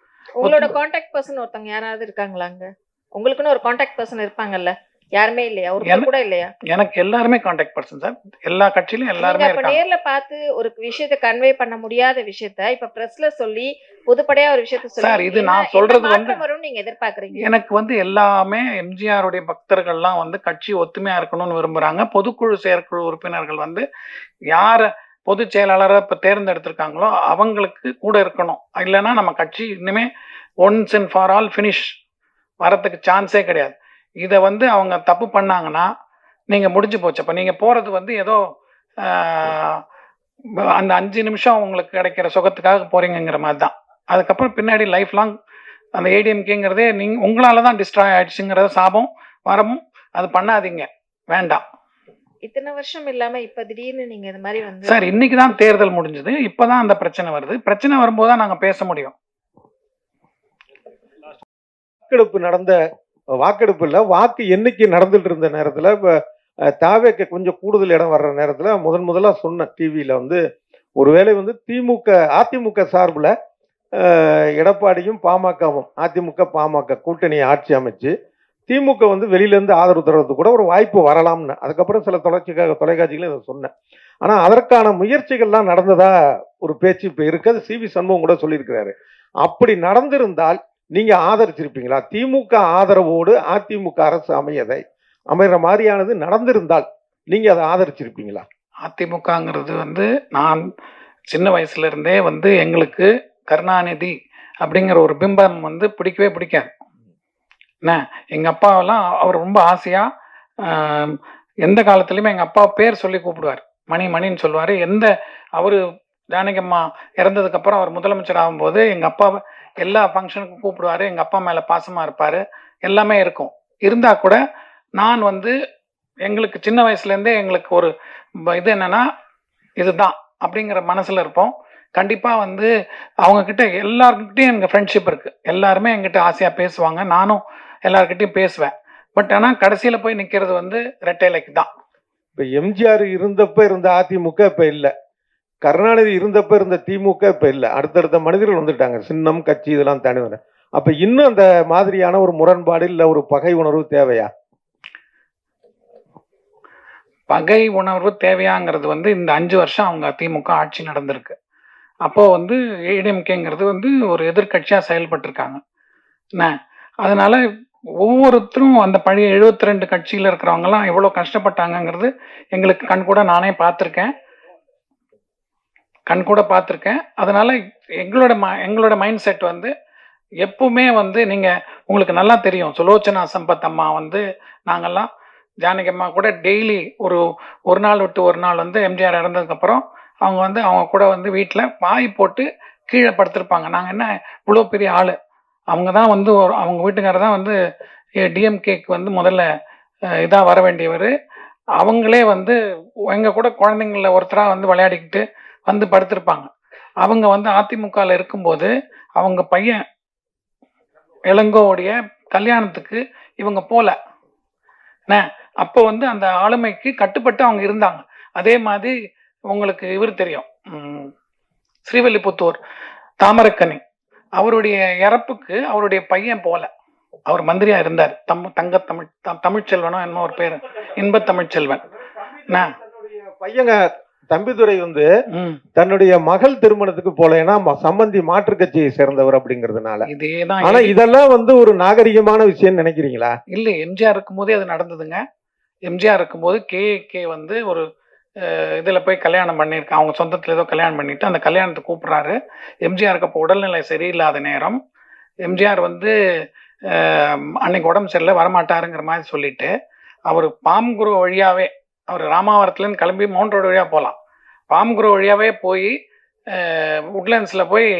உங்களோட கான்டாக்ட் பர்சன் ஒருத்தவங்க யாராவது இருக்காங்களா அங்க? உங்களுக்குன்னு ஒரு கான்டாக்ட் பர்சன் இருப்பாங்கல்ல, யாருமே இல்லையா? ஒரு கூட இல்லையா?
எனக்கு எல்லாருமே கான்டாக்ட் பர்சன் சார், எல்லா கட்சியிலும் எல்லாருமே இருக்காங்க.
நேர்ல பார்த்து ஒரு விஷயத்தை கன்வே பண்ண முடியாத விஷயத்தை இப்ப பிரஸ்ல சொல்லி பொதுப்படையா ஒரு விஷயத்தை சொல்லி
சார், இது நான் சொல்றது வந்து
நீங்க எதிர்பார்க்கறீங்க?
எனக்கு வந்து எல்லாமே எம்ஜிஆருடைய பக்தர்கள்லாம் வந்து கட்சி ஒத்துமையா இருக்கணும்னு விரும்புறாங்க. பொதுக்குழு செயற்குழு உறுப்பினர்கள் வந்து யார பொதுச் செயலாளரை இப்ப தேர்ந்தெடுத்திருக்காங்களோ அவங்களுக்கு கூட இருக்கணும். இல்லைன்னா நம்ம கட்சி இனிமே once and for all finish வரத்துக்கு சான்ஸே கிடையாது. இதை வந்து அவங்க தப்பு பண்ணாங்கன்னா நீங்க முடிஞ்சு போச்சு. அப்ப நீங்க போறது வந்து ஏதோ அந்த 5 நிமிஷம் உங்களுக்கு கிடைக்கிற சுகத்துக்காக போறீங்கிற மாதிரி தான். அதுக்கப்புறம் பின்னாடி லைஃப் லாங் அந்த ஏடிஎம்கேங்கிறதே உங்களால தான் டிஸ்ட்ராய் ஆயிடுச்சுங்கிறத சாபம் வரமும் அது பண்ணாதீங்க, வேண்டாம்.
இத்தனை வருஷம் இல்லாம இப்ப திடீர்னு நீங்க இது மாதிரி வந்து
சார் இன்னைக்கு தான் தேர்தல் முடிஞ்சது, இப்பதான் அந்த பிரச்சனை வருது. பிரச்சனை வரும்போது தான் நாங்க பேச முடியும்.
வாக்கெடுப்பு இல்ல, வாக்கு எண்ணிக்கை நடந்துட்டு இருந்த நேரத்துல இப்ப தாவேக்கு கொஞ்சம் கூடுதல் இடம் வர்ற நேரத்துல முதலா சொன்ன டிவியில வந்து ஒருவேளை வந்து அதிமுக சார்புல எடப்பாடியும் பாமகவும் அதிமுக பாமக கூட்டணி ஆட்சி அமைச்சு திமுக வந்து வெளியில இருந்து ஆதரவு தர்றது கூட ஒரு வாய்ப்பு வரலாம்னு அதுக்கப்புறம் சில தொலைக்காட்சிகளும் இதை சொன்னேன். ஆனா அதற்கான முயற்சிகள்லாம் நடந்ததா ஒரு பேச்சு இப்ப இருக்கு. அது சிவி சண்முகம் கூட சொல்லியிருக்கிறாரு. அப்படி நடந்திருந்தால் நீங்க ஆதரிச்சிருப்பீங்களா? திமுக ஆதரவோடு அதிமுக அரசு அமைகிற மாதிரியானது நடந்திருந்தால் நீங்க அதை ஆதரிச்சிருப்பீங்களா?
அதிமுகங்கிறது வந்து நான் சின்ன வயசுல இருந்தே வந்து எங்களுக்கு கருணாநிதி அப்படிங்கிற ஒரு பிம்பம் வந்து பிடிக்கவே பிடிக்காது. என்ன, எங்க அப்பாவெல்லாம் அவர் ரொம்ப ஆசையா எந்த காலத்துலயுமே எங்க அப்பா பேர் சொல்லி கூப்பிடுவார், மணின்னு சொல்லுவாரு. அவரு ஜானகி அம்மா இறந்ததுக்கு அப்புறம் அவர் முதலமைச்சர் ஆகும்போது எங்க அப்பாவை எல்லா ஃபங்க்ஷனுக்கும் கூப்பிடுவாரு. எங்க அப்பா மேல பாசமா இருப்பாரு, எல்லாமே இருக்கும். இருந்தா கூட நான் வந்து எங்களுக்கு சின்ன வயசுல இருந்தே எங்களுக்கு ஒரு இது என்னன்னா இதுதான் அப்படிங்கிற மனசுல இருப்போம். கண்டிப்பா வந்து அவங்க கிட்ட எல்லார்கிட்டையும் எனக்கு ஃப்ரெண்ட்ஷிப் இருக்கு. எல்லாருமே என்கிட்ட ஆசையா பேசுவாங்க, நானும் எல்லார்கிட்டையும் பேசுவேன். பட் ஆனா கடைசியில போய் நிக்கிறது வந்து ரெட்டை இலைக்கு தான்.
இப்ப எம்ஜிஆர் இருந்தப்ப இருந்த அதிமுக இப்ப இல்ல, கருணாநிதி இருந்தப்ப இருந்த திமுக இப்ப இல்ல, அடுத்தடுத்த மனிதர்கள் வந்துட்டாங்க, சின்னம் கட்சி இதெல்லாம் தாண்டி வர. அப்ப இன்னும் அந்த மாதிரியான ஒரு முரண்பாடு இல்ல ஒரு பகை உணர்வு தேவையா?
பகை உணர்வு தேவையாங்கிறது வந்து இந்த 5 வருஷம் அவங்க திமுக ஆட்சி நடந்திருக்கு. அப்போ வந்து ஏடிஎம்கேங்கிறது வந்து ஒரு எதிர்கட்சியா செயல்பட்டு இருக்காங்க. என்ன, அதனால ஒவ்வொருத்தரும் அந்த பழைய 72 கட்சியில இருக்கிறவங்க எல்லாம் எவ்வளவு கஷ்டப்பட்டாங்கிறது எங்களுக்கு கண்கூட நானே பார்த்திருக்கேன். அதனால எங்களோட மைண்ட் செட் வந்து எப்பவுமே வந்து உங்களுக்கு நல்லா தெரியும், சுலோச்சனா சம்பத் அம்மா வந்து நாங்கெல்லாம் ஜானகி அம்மா கூட டெய்லி ஒரு நாள் விட்டு ஒரு நாள் வந்து எம்ஜிஆர் இறந்ததுக்கு அப்புறம் அவங்க வந்து அவங்க கூட வந்து வீட்டில் பாய் போட்டு கீழே படுத்திருப்பாங்க. நாங்கள் என்ன இவ்வளோ பெரிய ஆள், அவங்க தான் வந்து அவங்க வீட்டுக்காரர் தான் வந்து டிஎம்கேக்கு வந்து முதல்ல இதாக வர வேண்டியவர். அவங்களே வந்து எங்கள் கூட குழந்தைங்கள ஒருத்தராக வந்து விளையாடிக்கிட்டு வந்து படுத்திருப்பாங்க. அவங்க வந்து அதிமுகவில் இருக்கும்போது அவங்க பையன் இளங்கோவுடைய கல்யாணத்துக்கு இவங்க போல என்ன, அப்போ வந்து அந்த ஆளுமைக்கு கட்டுப்பட்டு அவங்க இருந்தாங்க. அதே மாதிரி உங்களுக்கு இவர் தெரியும், ஸ்ரீவில்லிபுத்தூர் தாமரக்கனி, அவருடைய இறப்புக்கு அவருடைய பையன் போல, அவர் மந்திரியா இருந்தார், தமிழ்ச்செல்வனோ என்னமோ ஒரு பேரு, இன்ப தமிழ்ச்செல்வன்.
பையங்க தம்பிதுரை வந்து தன்னுடைய மகள் திருமணத்துக்கு போலேன்னா சம்பந்தி மாற்று கட்சியை சேர்ந்தவர் அப்படிங்கறதுனால
இதேதான்.
ஆனா இதெல்லாம் வந்து ஒரு நாகரிகமான விஷயம் நினைக்கிறீங்களா?
இல்ல, எம்ஜிஆர் இருக்கும் போதே அது நடந்ததுங்க. எம்ஜிஆர் இருக்கும்போது கே வந்து ஒரு இதுல போய் கல்யாணம் பண்ணியிருக்கான், அவங்க சொந்தத்துல ஏதோ கல்யாணம் பண்ணிட்டு அந்த கல்யாணத்துக்கு கூப்பிடுறாரு. எம்ஜிஆருக்கு அப்போ உடல்நிலை சரியில்லாத நேரம், எம்ஜிஆர் வந்து அன்னைக்கு உடம்பு சரியில்லை வரமாட்டாருங்கிற மாதிரி சொல்லிட்டு அவர் பாம்குரு வழியாவே, அவர் ராமாவரத்துலேருந்து கிளம்பி மவுண்ட் ரோடு வழியாக போகலாம், பாம்குரு வழியாவே போய் உட்லண்ட்ஸில் போய்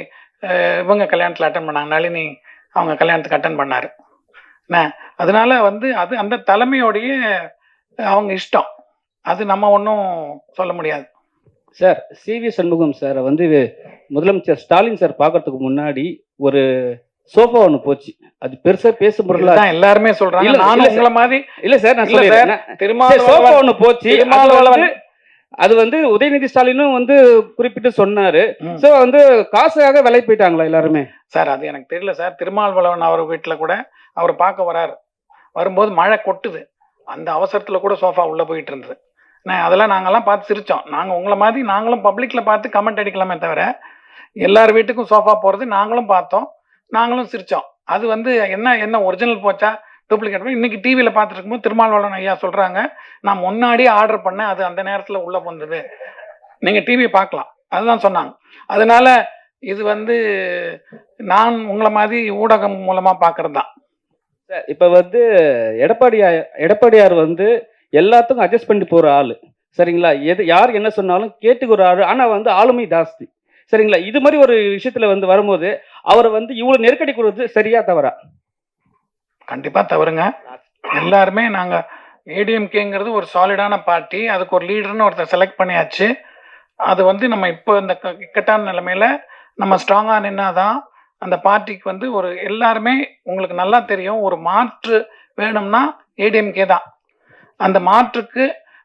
இவங்க கல்யாணத்தில் அட்டன் பண்ணாங்க, நளினி அவங்க கல்யாணத்துக்கு அட்டன் பண்ணாரு. என்ன, அதனால வந்து அது அந்த தலைமையோடைய அவங்க இஷ்டம், அது நம்ம ஒன்றும் சொல்ல முடியாது.
சார், சிவி சண்முகம் சார் வந்து முதலமைச்சர் ஸ்டாலின் சார் பார்க்கறதுக்கு முன்னாடி ஒரு சோஃபா ஒன்று போச்சு, அது பெருசா பேசும் பொருளா
எல்லாருமே சொல்றாங்க. நானும் உங்களை மாதிரி
இல்ல சார், நான் சொல்றேன், சோஃபா ஒன்று போச்சு, அது வந்து உதயநிதி ஸ்டாலினும் வந்து குறிப்பிட்டு சொன்னாரு. சோ வந்து காசுக்காக விலை போயிட்டாங்களா எல்லாருமே?
சார் அது எனக்கு தெரியல சார். திருமாவளவன் அவர் வீட்டுல கூட அவர் பார்க்க வராரு, வரும்போது மழை கொட்டுது, அந்த அவசரத்துல கூட சோஃபா உள்ள போயிட்டு இருந்தது. அதெல்லாம் நாங்கெல்லாம் பார்த்து சிரிச்சோம். நாங்க உங்களை மாதிரி நாங்களும் பப்ளிக்ல பார்த்து கமெண்ட் அடிக்கலாமே தவிர எல்லார் வீட்டுக்கும் சோஃபா போறது நாங்களும் பார்த்தோம், நாங்களும் சிரிச்சோம். அது வந்து என்ன ஒரிஜினல் போச்சா டூப்ளிகேட்? இன்னைக்கு டிவியில பார்த்துட்டு இருக்கும்போது திருமாவளவன் ஐயா சொல்றாங்க, நான் முன்னாடியே ஆர்டர் பண்ணேன், அது அந்த நேரத்துல உள்ள வந்தது, நீங்க டிவி பார்க்கலாம், அதுதான் சொன்னாங்க. அதனால இது வந்து நான் உங்களை மாதிரி ஊடகம் மூலமா பாக்குறது தான்.
இப்ப வந்து எடப்பாடியார் வந்து எல்லாத்துக்கும் அட்ஜஸ்ட் பண்ணி போற ஆளு, சரிங்களா? யார் என்ன சொன்னாலும் கேட்டுக்கிற ஆளு, ஆனா வந்து ஆளுமை ஜாஸ்தி, சரிங்களா? இது மாதிரி ஒரு விஷயத்துல வந்து வரும்போது அவரை வந்து இவ்வளவு நெருக்கடி கொடுறது சரியா தவறா?
கண்டிப்பா தவறுங்க. எல்லாருமே நாங்க ஏடிஎம்கேங்கிறது ஒரு சாலிடான பார்ட்டி, அதுக்கு ஒரு லீடர்னு ஒருத்தர் செலக்ட் பண்ணியாச்சு. அது வந்து நம்ம இப்போ இந்த இக்கட்டான நிலைமையில நம்ம ஸ்ட்ராங்கா நின்னாதான் அந்த பார்ட்டிக்கு வந்து ஒரு எல்லாருமே உங்களுக்கு நல்லா தெரியும், ஒரு மாற்று வேணும்னா ஏடிஎம்கே தான். அந்த மாற்றுக்கு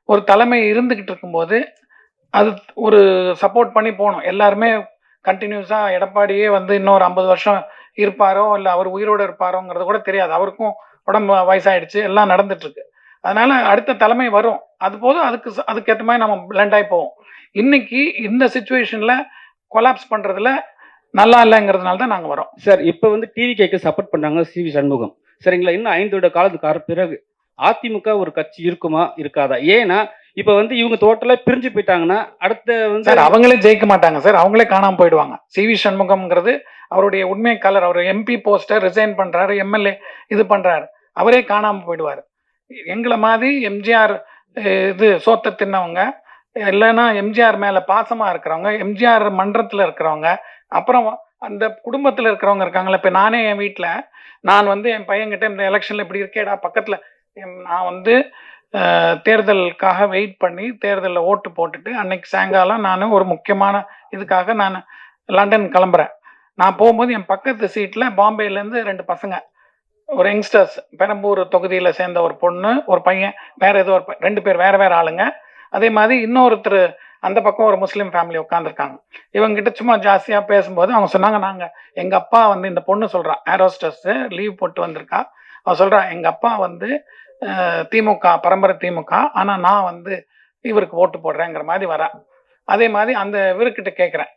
ஒரு தலைமை இருந்துகிட்டு இருக்கும்போது அது ஒரு சப்போர்ட் பண்ணி போகணும். எல்லாருமே கண்டினியூஸா எடப்பாடியே வந்து இன்னொரு 50 வருஷம் இருப்பாரோ இல்லை அவர் உயிரோடு இருப்பாரோங்கிறது கூட தெரியாது. அவருக்கும் உடம்பு வயசாயிடுச்சு, எல்லாம் நடந்துட்டு இருக்கு. அதனால அடுத்த தலைமை வரும், அது போதும். அதுக்கேற்ற மாதிரி நம்ம பிளண்ட் ஆகி போவோம். இன்னைக்கு இந்த சுச்சுவேஷன்ல கொலாப்ஸ் பண்றதுல நல்லா இல்லைங்கிறதுனால தான் நாங்க வரோம்.
சார் இப்போ வந்து டிவிகேக்கு சப்போர்ட் பண்ணாங்க சிவி சண்முகம், சரிங்களா? இன்னும் 5 வருட காலத்துக்கு பிறகு அதிமுக ஒரு கட்சி இருக்குமா இருக்காதா? ஏன்னா இப்போ வந்து இவங்க டோட்டலா பிரிஞ்சு போயிட்டாங்கன்னா அடுத்த வந்து
சார் அவங்களே ஜெயிக்க மாட்டாங்க சார், அவங்களே காணாம போயிடுவாங்க. சிவி சண்முகம்ங்கிறது அவருடைய உண்மை கலர். அவர் எம்பி போஸ்டர் ரிசைன் பண்றாரு, எம்எல்ஏ இது பண்றாரு, அவரே காணாம போயிடுவார். எங்களை மாதிரி எம்ஜிஆர் இது சோத்த தின்னவங்க, இல்லைன்னா எம்ஜிஆர் மேல பாசமா இருக்கிறவங்க, எம்ஜிஆர் மன்றத்துல இருக்கிறவங்க, அப்புறம் அந்த குடும்பத்துல இருக்கிறவங்க இருக்காங்களே. இப்ப நானே என் வீட்டுல நான் வந்து என் பையன்கிட்ட இந்த எலெக்ஷன்ல இப்படி இருக்கேடா பக்கத்துல, நான் வந்து தேர்தலுக்காக வெயிட் பண்ணி தேர்தலில் ஓட்டு போட்டுட்டு அன்னைக்கு சாயங்காலம் நான் ஒரு முக்கியமான இதுக்காக நான் லண்டன் கிளம்புறேன். நான் போகும்போது என் பக்கத்து சீட்டில் பாம்பேலேருந்து 2 பசங்க, ஒரு யங்ஸ்டர்ஸ், பெரம்பூர் தொகுதியில் சேர்ந்த ஒரு பொண்ணு ஒரு பையன், வேற ஏதோ ஒரு 2 பேர் வேற வேற ஆளுங்க. அதே மாதிரி இன்னொருத்தர் அந்த பக்கம் ஒரு முஸ்லீம் ஃபேமிலி உட்காந்துருக்காங்க. இவங்ககிட்ட சும்மா ஜாஸ்தியாக பேசும்போது அவங்க சொன்னாங்க, எங்கள் அப்பா வந்து, இந்த பொண்ணு சொல்கிறா, ஏரோஸ்டஸ் லீவ் போட்டு வந்திருக்கா, அவன் சொல்கிறா, எங்கள் அப்பா வந்து திமுக, பரம்பரை திமுக, ஆனால் நான் வந்து இவருக்கு ஓட்டு போடுறேங்கிற மாதிரி வரா. அதே மாதிரி அந்த இவர்கிட்ட கேட்குறேன்,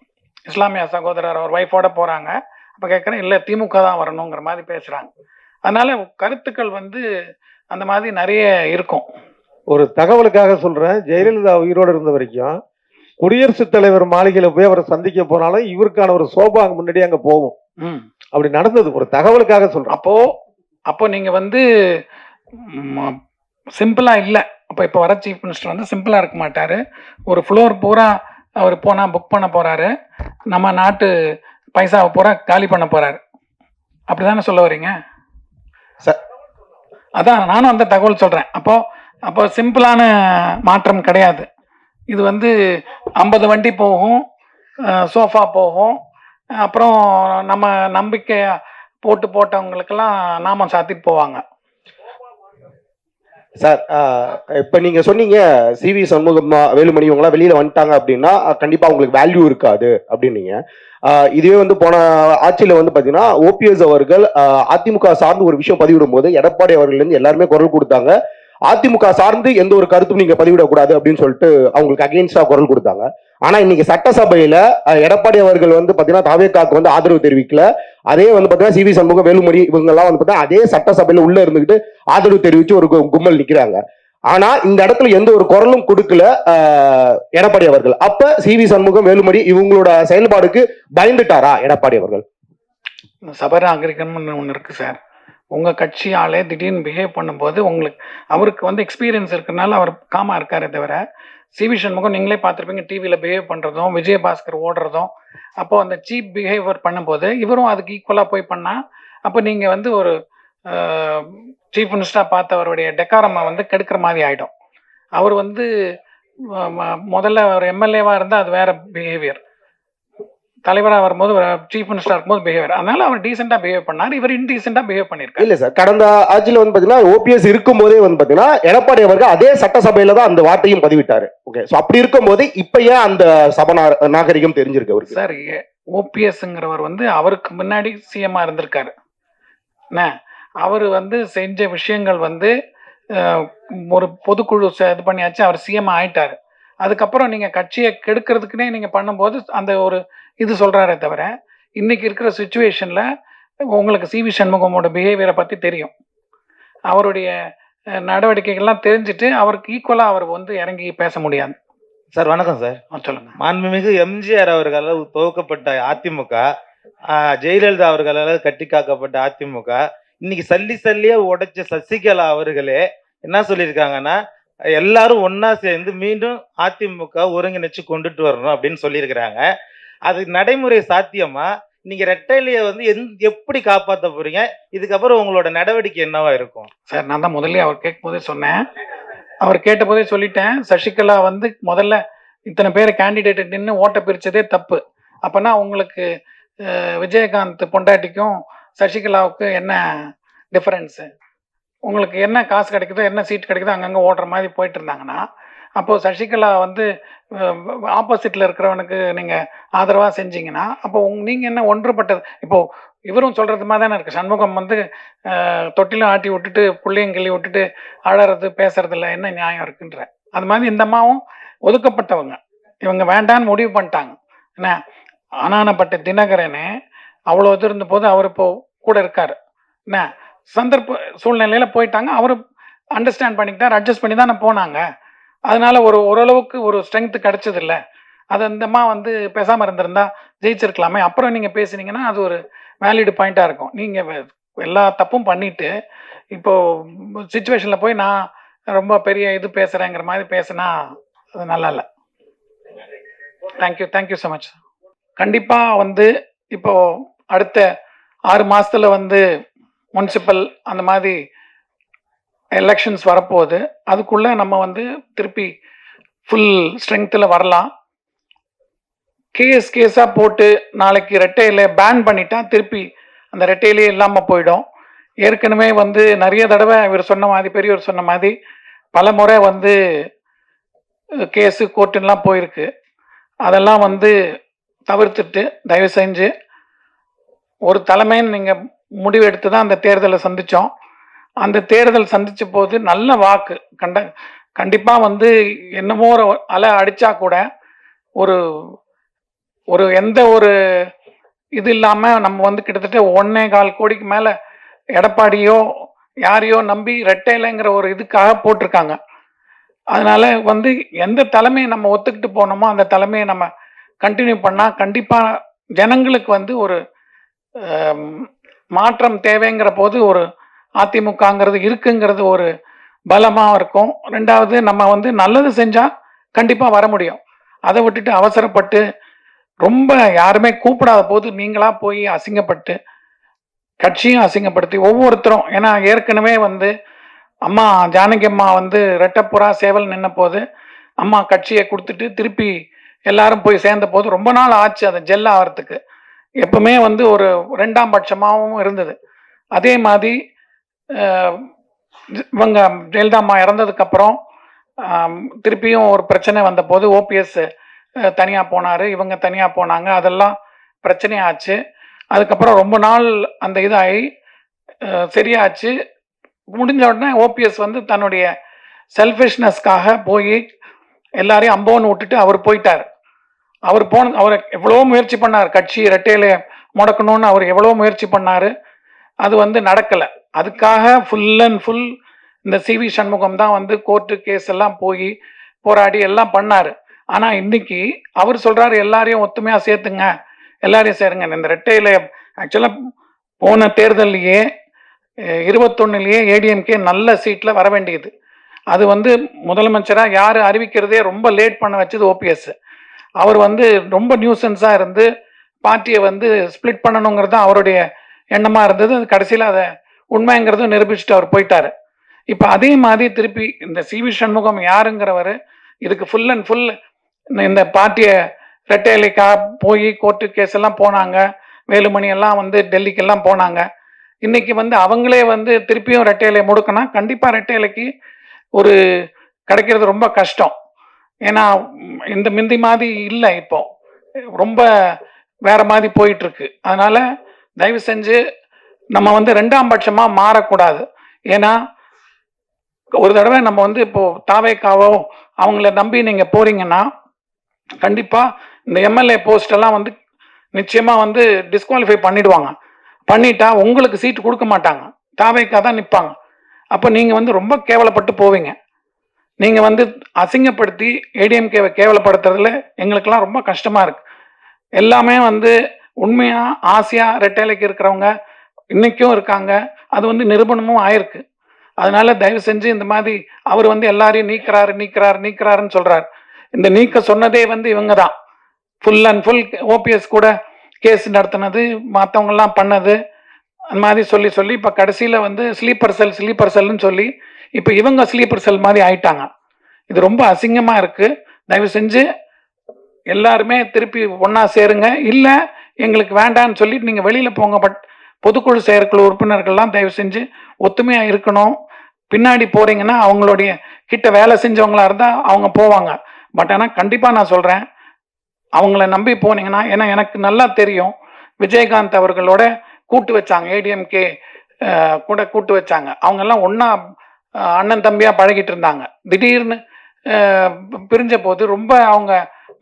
இஸ்லாமிய சகோதரர் அவர் ஒய்ஃபோட போகிறாங்க, அப்போ கேட்குறேன், இல்லை திமுக தான் வரணுங்கிற மாதிரி பேசுகிறாங்க. அதனால கருத்துக்கள் வந்து அந்த மாதிரி நிறைய இருக்கும்.
ஒரு தகவலுக்காக சொல்றேன், ஜெயலலிதா உயிரோடு இருந்த வரைக்கும் குடியரசுத் தலைவர் மாளிகையில போய் அவரை சந்திக்க போனாலும் இவருக்கான ஒரு சோபா அங்க முன்னாடி அங்க போகும். அப்படி நடந்தது, ஒரு தகவலுக்காக சொல்றேன்.
அப்போ நீங்க வந்து சிம்பிளா இல்லை. அப்போ இப்போ வர சீஃப் மினிஸ்டர் வந்து சிம்பிளா இருக்க மாட்டாரு. ஒரு ஃப்ளோர் பூரா அவர் போனா புக் பண்ண போறாரு, நம்ம நாட்டு பைசாவை பூரா காலி பண்ண போறாரு. அப்படிதானே சொல்ல வரீங்க? அதான் நானும் அந்த தகவல் சொல்றேன். அப்போ சிம்பிளான மாற்றம் கிடையாது. இது வந்து 50 வண்டி போகும், சோஃபா போகும், அப்புறம் நம்ம நம்பிக்கை போட்டவங்களுக்கெல்லாம் நாமம் சாத்திட்டு போவாங்க.
சார், இப்போ நீங்க சொன்னீங்க சிவி சண்முகம், வேலுமணி இவங்களாம் வெளியில வந்துட்டாங்க அப்படின்னா கண்டிப்பா உங்களுக்கு வேல்யூ இருக்காது அப்படின்னீங்க. இதுவே வந்து போன ஆட்சியில வந்து பாத்தீங்கன்னா ஓபிஎஸ் அவர்கள் அதிமுக சார்ந்து ஒரு விஷயம் பதிவிடும் போது எடப்பாடி அவர்கள் இருந்து எல்லாருமே குரல் கொடுத்தாங்க. அதிமுக சார்ந்து எந்த ஒரு கருத்தும் நீங்க பதிவிடக்கூடாது அப்படின்னு சொல்லிட்டு அவங்களுக்கு அகெயின்ஸ்டா குரல் கொடுத்தாங்க. ஆனா இன்னைக்கு சட்டசபையில எடப்பாடி அவர்கள் வந்து பாத்தீங்கன்னா தாவேக்காக்கு வந்து ஆதரவு தெரிவிக்கல. அதே வந்து பாத்தீங்கன்னா சிவி சண்முகம், வேலுமணி இவங்க எல்லாம் வந்து பாத்தீங்கன்னா அதே சட்டசபையில உள்ள இருந்துகிட்டு ஆதரவு தெரிவிச்சு ஒரு கும்பல் நிக்கிறாங்க. ஆனா இந்த இடத்துல எந்த ஒரு குரலும் கொடுக்கல எடப்பாடி அவர்கள். அப்ப சிவி சண்முகம், வேலுமணி இவங்களோட செயல்பாடுக்கு பயந்துட்டாரா எடப்பாடி அவர்கள்?
சபராகரிக்கணும்னு ஒன்று இருக்கு சார். உங்க கட்சி ஆளே திடீர்னு பிஹேவ் பண்ணும்போது அவருக்கு வந்து எக்ஸ்பீரியன்ஸ் இருக்கிறனால அவர் காமா இருக்காரே தவிர, சிவி சண்முகம் நீங்களே பார்த்துருப்பீங்க, டிவியில் பிஹேவ் பண்ணுறதும், விஜயபாஸ்கர் ஓடுறதும், அப்போ அந்த சீப் பிஹேவியர் பண்ணும்போது இவரும் அதுக்கு ஈக்குவலாக போய் பண்ணா, அப்போ நீங்கள் வந்து ஒரு சீஃப் மினிஸ்டராக பார்த்தவருடைய டெக்காரமை வந்து கெடுக்கிற மாதிரி ஆகிடும். அவர் வந்து முதல்ல ஒரு எம்எல்ஏவாக இருந்தால் அது வேற பிஹேவியர், தலைவராக வரும்போது சீஃப் மினிஸ்டர் இருக்கும்போது பிஹேவியர். அதனால அவர் டீசெண்டா பிஹேவ் பண்ணார், இவர் இன்டீசெண்டா பிஹேவ் பண்ணிருக்காரு.
இல்ல சார், கடந்த ஆட்சியில வந்து பாத்தீங்கன்னா ஓபிஎஸ் இருக்கும் போதே வந்து பாத்தீங்கன்னா எடப்பாடி அவர்கள் அதே சட்டசபையில தான் அந்த வார்த்தையும் பதிவிட்டாரு. ஓகே, சோ அப்படி இருக்கும் போது இப்ப ஏன் அந்த சபை நாகரிகம் தெரிஞ்சிருக்கு அவருக்கு?
சார், ஓபிஎஸ்ங்கிறவர் வந்து அவருக்கு முன்னாடி சிஎம்மா இருந்திருக்காரு. அவர் வந்து செஞ்ச விஷயங்கள் வந்து ஒரு பொதுக்குழு இது பண்ணியாச்சு, அவர் சிஎம் ஆயிட்டாரு. அதுக்கப்புறம் நீங்க கட்சியை கெடுக்கிறதுக்குன்னே நீங்க பண்ணும்போது அந்த ஒரு இது சொல்றாரே தவிர, இன்னைக்கு இருக்கிற சுச்சுவேஷன்ல உங்களுக்கு சிவி சண்முகமோட பிஹேவியரை பத்தி தெரியும், அவருடைய நடவடிக்கைகள்லாம் தெரிஞ்சுட்டு அவருக்கு ஈக்குவலா அவர் வந்து இறங்கி பேச முடியாது.
சார் வணக்கம் சார்.
சொல்லுங்க.
மாண்புமிகு எம்ஜிஆர் அவர்களால் துவக்கப்பட்ட அதிமுக, ஜெயலலிதா அவர்களால் கட்டி காக்கப்பட்ட அதிமுக, இன்னைக்கு சல்லியா உடைச்ச சசிகலா அவர்களே என்ன சொல்லியிருக்காங்கன்னா, எல்லாரும் ஒன்னா சேர்ந்து மீண்டும் அதிமுக ஒருங்கிணைச்சு கொண்டுட்டு வரணும் அப்படின்னு சொல்லியிருக்கிறாங்க. அது நடைமுறை சாத்தியமா? நீங்க ரெட்டையிலையை வந்து எப்படி காப்பாற்ற போறீங்க? இதுக்கப்புறம் உங்களோட நடவடிக்கை என்னவா இருக்கும்?
சார் நான் தான் முதல்ல அவர் கேட்கும்போதே சொன்னேன். அவர் கேட்டபோதே சொல்லிட்டேன். சசிகலா வந்து முதல்ல இத்தனை பேர் கேண்டிடேட் நின்று ஓட்டை பிரிச்சதே தப்பு. அப்பனா உங்களுக்கு விஜயகாந்த் பொண்டாட்டிக்கும் சசிகலாவுக்கு என்ன டிஃபரன்ஸு? உங்களுக்கு என்ன காசு கிடைக்குதோ, என்ன சீட் கிடைக்குதோ அங்கங்கே ஓடுற மாதிரி போயிட்டு இருந்தாங்கன்னா, அப்போது சசிகலா வந்து ஆப்போசிட்டில் இருக்கிறவனுக்கு நீங்கள் ஆதரவாக செஞ்சீங்கன்னா, அப்போ நீங்கள் என்ன ஒன்றுபட்டது? இப்போது இவரும் சொல்கிறது மாதிரி தானே இருக்குது. சண்முகம் வந்து தொட்டிலும் ஆட்டி விட்டுட்டு புள்ளையும் கிள்ளி விட்டுட்டு அழறது பேசுறதுல என்ன நியாயம் இருக்குன்ற அது மாதிரி இந்த அம்மாவும் ஒதுக்கப்பட்டவங்க. இவங்க வேண்டான்னு முடிவு பண்ணிட்டாங்க. என்ன ஆனானப்பட்ட தினகரனே அவ்வளோ இது இருந்த போது அவர் இப்போ கூட இருக்காரு. என்ன சந்தர்ப்ப சூழ்நிலையில் போயிட்டாங்க. அவர் அண்டர்ஸ்டாண்ட் பண்ணிக்கிட்டார், அட்ஜஸ்ட் பண்ணி தானே போனாங்க. அதனால ஓரளவுக்கு ஒரு ஸ்ட்ரென்த் கிடைச்சது இல்லை. அது அந்தம்மா வந்து பேசாமல் இருந்திருந்தா ஜெயிச்சிருக்கலாமே. அப்புறம் நீங்கள் பேசுனீங்கன்னா அது ஒரு வேலிடு பாயிண்ட்டாக இருக்கும். நீங்கள் எல்லா தப்பும் பண்ணிட்டு இப்போது சுச்சுவேஷனில் போய் நான் ரொம்ப பெரிய இது பேசுகிறேங்கிற மாதிரி பேசுனா அது நல்லா இல்லை. Thank you so much. கண்டிப்பாக வந்து இப்போது அடுத்த 6 மாதத்தில் வந்து முனிசிபல் அந்த மாதிரி எலெக்ஷன்ஸ் வரப்போகுது. அதுக்குள்ளே நம்ம வந்து திருப்பி ஃபுல் ஸ்ட்ரென்த்தில் வரலாம். கேஸாக போட்டு நாளைக்கு ரெட்டையில பேன் பண்ணிட்டா திருப்பி அந்த ரெட்டையிலே இல்லாமல் போயிடும். ஏற்கனவே வந்து நிறைய தடவை இவர் சொன்ன மாதிரி, பெரியவர் சொன்ன மாதிரி பல முறை வந்து கேஸு கோர்ட்டுலாம் போயிருக்கு. அதெல்லாம் வந்து தவிர்த்துட்டு தயவு செஞ்சு ஒரு தலைமைன்னு நீங்கள் முடிவு எடுத்து தான் அந்த தேர்தலை சந்தித்தோம். அந்த தேர்தல் சந்தித்த போது நல்ல வாக்கு கண்டிப்பாக வந்து என்னமோ ஒரு அலை அடித்தா கூட ஒரு எந்த ஒரு இது இல்லாமல் நம்ம வந்து கிட்டத்தட்ட 1.25 கோடிக்கு மேலே எடப்பாடியோ யாரையோ நம்பி ரெட்டையிலைங்கிற ஒரு இதுக்காக போட்டிருக்காங்க. அதனால வந்து எந்த தலைமையை நம்ம ஒத்துக்கிட்டு போனோமோ அந்த தலைமையை நம்ம கண்டினியூ பண்ணால் கண்டிப்பாக ஜனங்களுக்கு வந்து ஒரு மாற்றம் தேவைங்கிற போது ஒரு அதிமுகங்கிறது இருக்குங்கிறது ஒரு பலமாக இருக்கும். ரெண்டாவது நம்ம வந்து நல்லது செஞ்சால் கண்டிப்பாக வர முடியும். அதை விட்டுட்டு அவசரப்பட்டு ரொம்ப யாருமே கூப்பிடாத போது நீங்களாக போய் அசிங்கப்பட்டு கட்சியும் அசிங்கப்படுத்தி ஒவ்வொருத்தரும், ஏன்னா ஏற்கனவே வந்து அம்மா ஜானகி அம்மா வந்து ரெட்டப்புறா சேவல் நின்ன போது அம்மா கட்சியை கொடுத்துட்டு திருப்பி எல்லாரும் போய் சேர்ந்த போது ரொம்ப நாள் ஆச்சு அதை ஜெல் ஆகிறதுக்கு. எப்பவுமே வந்து ஒரு 2ஆம் பட்சமாகவும் இருந்தது. அதே மாதிரி இவங்க ஜெயலலிதா அம்மா இறந்ததுக்கப்புறம் திருப்பியும் ஒரு பிரச்சனை வந்த போது ஓபிஎஸ் தனியாக போனார், இவங்க தனியாக போனாங்க. அதெல்லாம் பிரச்சனையாச்சு. அதுக்கப்புறம் ரொம்ப நாள் அந்த இதாகி சரியாச்சு. முடிஞ்ச உடனே ஓபிஎஸ் வந்து தன்னுடைய செல்ஃபிஷ்னஸ்க்காக போய் எல்லாரையும் அம்போன்னு விட்டுட்டு அவர் போயிட்டார். அவர் எவ்வளோ முயற்சி பண்ணார், கட்சி ரெட்டையில முடக்கணும்னு அவர் எவ்வளோ முயற்சி பண்ணார். அது வந்து நடக்கலை. அதுக்காக ஃபுல் அண்ட் ஃபுல் இந்த சிவி சண்முகம் தான் வந்து கோர்ட்டு கேஸ் எல்லாம் போய் போராடி எல்லாம் பண்ணார். ஆனால் இன்னைக்கு அவர் சொல்கிறாரு எல்லாரையும் ஒத்துமையாக சேர்த்துங்க, எல்லாரையும் சேருங்க. இந்த ரெட்டையில ஆக்சுவலாக போன தேர்தல்லையே 21 ஏடிஎம்கே நல்ல சீட்டில் வர வேண்டியது. அது வந்து முதலமைச்சராக யார் அறிவிக்கிறதே ரொம்ப லேட் பண்ண வச்சது ஓபிஎஸ். அவர் வந்து ரொம்ப நியூசன்ஸாக இருந்து பார்ட்டியை வந்து ஸ்பிளிட் பண்ணணுங்கிறது தான் அவருடைய எண்ணமாக இருந்தது. கடைசியில் அதை உண்மைங்கிறதும் நிரூபிச்சுட்டு அவர் போயிட்டார். இப்போ அதே மாதிரி திருப்பி இந்த சிவி சண்முகம் யாருங்கிறவர் இதுக்கு ஃபுல் அண்ட் ஃபுல் இந்த பார்ட்டியை ரெட்டையிலைக்காக போய் கோர்ட்டு கேஸ் எல்லாம் போனாங்க. வேலுமணி எல்லாம் வந்து டெல்லிக்கெல்லாம் போனாங்க. இன்னைக்கு வந்து அவங்களே வந்து திருப்பியும் ரெட்டையிலை முடுக்கினா கண்டிப்பாக ரெட்டையிலைக்கு ஒரு கிடைக்கிறது ரொம்ப கஷ்டம். ஏன்னா இந்த மிந்தி மாதிரி இல்லை, இப்போ ரொம்ப வேற மாதிரி போயிட்டு இருக்கு. அதனால தயவு செஞ்சு நம்ம வந்து 2ஆம் பட்சமாக மாறக்கூடாது. ஏன்னா ஒரு தடவை நம்ம வந்து இப்போ தாவேக்காவோ அவங்கள நம்பி நீங்கள் போறீங்கன்னா கண்டிப்பாக இந்த எம்எல்ஏ போஸ்ட் எல்லாம் வந்து நிச்சயமாக வந்து டிஸ்குவாலிஃபை பண்ணிடுவாங்க. பண்ணிட்டா உங்களுக்கு சீட்டு கொடுக்க மாட்டாங்க, தாவேக்கா தான் நிற்பாங்க. அப்போ நீங்கள் வந்து ரொம்ப கேவலப்பட்டு போவீங்க. நீங்கள் வந்து அசிங்கப்படுத்தி ஏடிஎம்கேவை கேவலப்படுத்துறதுல எங்களுக்கெல்லாம் ரொம்ப கஷ்டமாக இருக்குது. எல்லாமே வந்து உண்மையாக ஆசையாக ரெட்டைலைக்கு இருக்கிறவங்க இன்றைக்கும் இருக்காங்க. அது வந்து நிரூபணமும் ஆயிருக்கு. அதனால தயவு செஞ்சு இந்த மாதிரி அவர் வந்து எல்லாரையும் நீக்கிறாருன்னு சொல்கிறார். இந்த நீக்க சொன்னதே வந்து இவங்க தான். ஃபுல் அண்ட் ஃபுல் ஓபிஎஸ் கூட கேஸ் நடத்தினது, மற்றவங்கெல்லாம் பண்ணது, அந்த மாதிரி சொல்லி சொல்லி இப்போ கடைசியில் வந்து ஸ்லீப்பர் செல்னு சொல்லி இப்போ இவங்க ஸ்லீப்பர் செல் மாதிரி ஆயிட்டாங்க. இது ரொம்ப அசிங்கமாக இருக்குது. தயவு செஞ்சு எல்லாருமே திருப்பி ஒன்றா சேருங்க. இல்லை எங்களுக்கு வேண்டான்னு சொல்லிட்டு நீங்கள் வெளியில் போங்க. பட் பொதுக்குழு செயற்குழு உறுப்பினர்கள்லாம் தயவு செஞ்சு ஒத்துமையாக இருக்கணும். பின்னாடி போகிறீங்கன்னா அவங்களுடைய கிட்ட வேலை செஞ்சவங்களா இருந்தால் அவங்க போவாங்க. பட் ஆனால் கண்டிப்பாக நான் சொல்கிறேன், அவங்கள நம்பி போனீங்கன்னா, ஏன்னா எனக்கு நல்லா தெரியும், விஜயகாந்த் அவர்களோட கூட்டு வச்சாங்க, ஏடிஎம்கே கூட கூட்டு வச்சாங்க. அவங்கெல்லாம் ஒன்றா அண்ணன் தம்பியாக பழகிட்டு இருந்தாங்க. திடீர்னு பிரிஞ்ச போது ரொம்ப அவங்க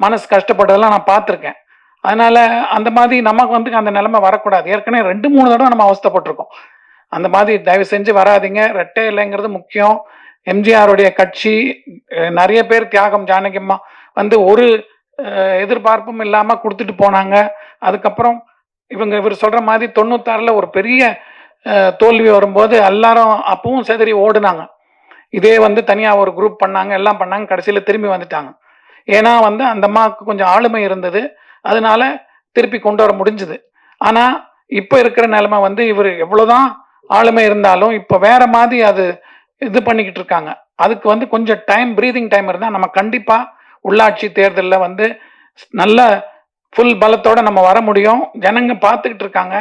மனசு கஷ்டப்பட்டதெல்லாம் நான் பார்த்துருக்கேன். அதனால அந்த மாதிரி நமக்கு வந்து அந்த நிலைமை வரக்கூடாது. ஏற்கனவே 2-3 தடவை நம்ம அவஸ்தைப்பட்டிருக்கோம். அந்த மாதிரி தயவு செஞ்சு வராதிங்க. ரெட்டை இல்லைங்கிறது முக்கியம். எம்ஜிஆருடைய கட்சி நிறைய பேர் தியாகம், ஜானகியம்மா வந்து ஒரு எதிர்பார்ப்பும் இல்லாமல் கொடுத்துட்டு போனாங்க. அதுக்கப்புறம் இவர் சொல்கிற மாதிரி 96ல் ஒரு பெரிய தோல்வி வரும்போது எல்லாரும் அப்பவும் செதறி ஓடுனாங்க. இதே வந்து தனியாக ஒரு குரூப் பண்ணாங்க, எல்லாம் பண்ணாங்க, கடைசியில் திரும்பி வந்துட்டாங்க. ஏன்னா வந்து அந்த அம்மாவுக்கு கொஞ்சம் ஆளுமை இருந்தது, அதனால திருப்பி கொண்டு வர முடிஞ்சுது. ஆனால் இப்போ இருக்கிற நிலைமை வந்து இவர் எவ்வளோதான் ஆளுமை இருந்தாலும் இப்போ வேற மாதிரி அது இது பண்ணிக்கிட்டு இருக்காங்க. அதுக்கு வந்து கொஞ்சம் ப்ரீதிங் டைம் இருந்தால் நம்ம கண்டிப்பாக உள்ளாட்சி தேர்தலில் வந்து நல்ல ஃபுல் பலத்தோடு நம்ம வர முடியும். ஜனங்க பார்த்துக்கிட்டு இருக்காங்க.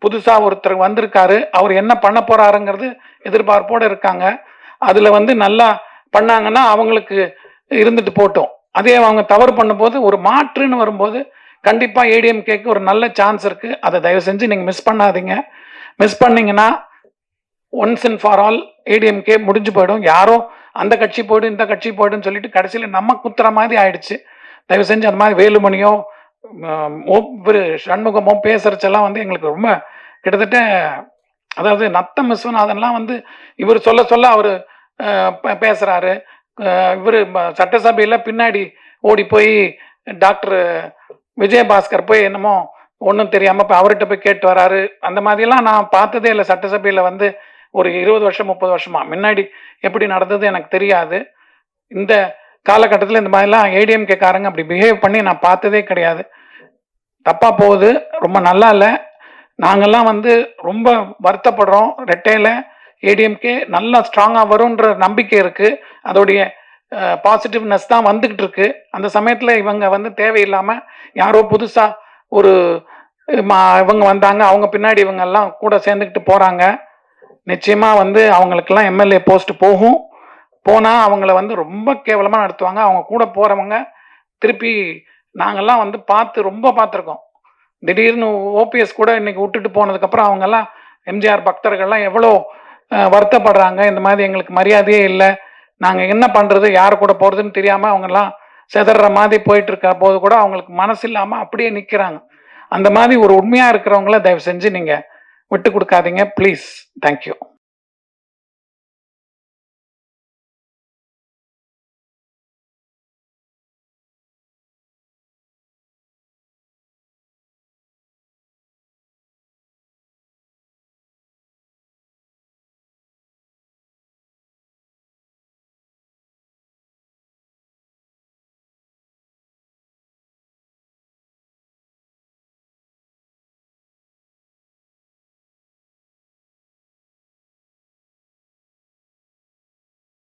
புதுசாக ஒருத்தர் வந்திருக்காரு, அவர் என்ன பண்ண போகிறாருங்கிறது எதிர்பார்ப்போடு இருக்காங்க. அதில் வந்து நல்லா பண்ணாங்கன்னா அவங்களுக்கு இருந்துட்டு போட்டோம். அதே அவங்க தவறு பண்ணும்போது ஒரு மாற்றுன்னு வரும்போது கண்டிப்பாக ஏடிஎம்கேக்கு ஒரு நல்ல சான்ஸ் இருக்குது. அதை தயவு செஞ்சு நீங்கள் மிஸ் பண்ணாதீங்க. மிஸ் பண்ணிங்கன்னா once and for all ADMK முடிஞ்சு போயிடும். யாரோ அந்த கட்சி போய்டும், இந்த கட்சி போய்டுன்னு சொல்லிட்டு கடைசியில் நம்ம குத்துற மாதிரி ஆயிடுச்சு. தயவு செஞ்சு அந்த மாதிரி வேலுமணியோ இவர் சண்முகமோ பேசுறச்செல்லாம் வந்து எங்களுக்கு ரொம்ப கிட்டத்தட்ட, அதாவது நத்தம் விஸ்வநாதன்லாம் வந்து இவர் சொல்ல சொல்ல அவர் பேசுகிறாரு. இவர் சட்டசபையில் பின்னாடி ஓடி போய் டாக்டர் விஜயபாஸ்கர் போய் என்னமோ ஒன்றும் தெரியாமல் இப்போ அவர்கிட்ட போய் கேட்டு வராரு. அந்த மாதிரிலாம் நான் பார்த்ததே இல்லை சட்டசபையில் வந்து ஒரு 20 வருஷம் 30 வருஷமா. முன்னாடி எப்படி நடந்தது எனக்கு தெரியாது. இந்த காலகட்டத்தில் இந்த மாதிரிலாம் ஏடிஎம்கே காரங்க அப்படி பிஹேவ் பண்ணி நான் பார்த்ததே கிடையாது. தப்பாக போகுது, ரொம்ப நல்லா இல்லை. நாங்கள்லாம் வந்து ரொம்ப வருத்தப்படுறோம். ரெட்டையில் ஏடிஎம்கே நல்லா ஸ்ட்ராங்காக வரும்ன்ற நம்பிக்கை இருக்குது. அதோடைய பாசிட்டிவ்னஸ் தான் வந்துக்கிட்டு இருக்கு. அந்த சமயத்தில் இவங்க வந்து தேவையில்லாமல் யாரோ புதுசாக ஒரு இவங்க வந்தாங்க, அவங்க பின்னாடி இவங்கெல்லாம் கூட சேர்ந்துக்கிட்டு போகிறாங்க. நிச்சயமாக வந்து அவங்களுக்கெல்லாம் எம்எல்ஏ போஸ்ட் போகும். போனால் அவங்கள வந்து ரொம்ப கேவலமாக நடத்துவாங்க. அவங்க கூட போகிறவங்க திருப்பி நாங்கள்லாம் வந்து ரொம்ப பார்த்துருக்கோம். திடீர்னு ஓபிஎஸ் கூட இன்னைக்கு விட்டுட்டு போனதுக்கப்புறம் அவங்கெல்லாம் எம்ஜிஆர் பக்தர்கள்லாம் எவ்வளோ வருத்தப்படுறாங்க. இந்த மாதிரி எங்களுக்கு மரியாதையே இல்லை, நாங்கள் என்ன பண்ணுறது, யார் கூட போகிறதுன்னு தெரியாமல் அவங்கெல்லாம் செதற மாதிரி போயிட்டு இருக்க போது கூட அவங்களுக்கு மனசு இல்லாமல் அப்படியே நிற்கிறாங்க. அந்த மாதிரி ஒரு உண்மையாக இருக்கிறவங்கள தயவு செஞ்சு நீங்கள் விட்டு கொடுக்காதீங்க ப்ளீஸ். தேங்க்யூ.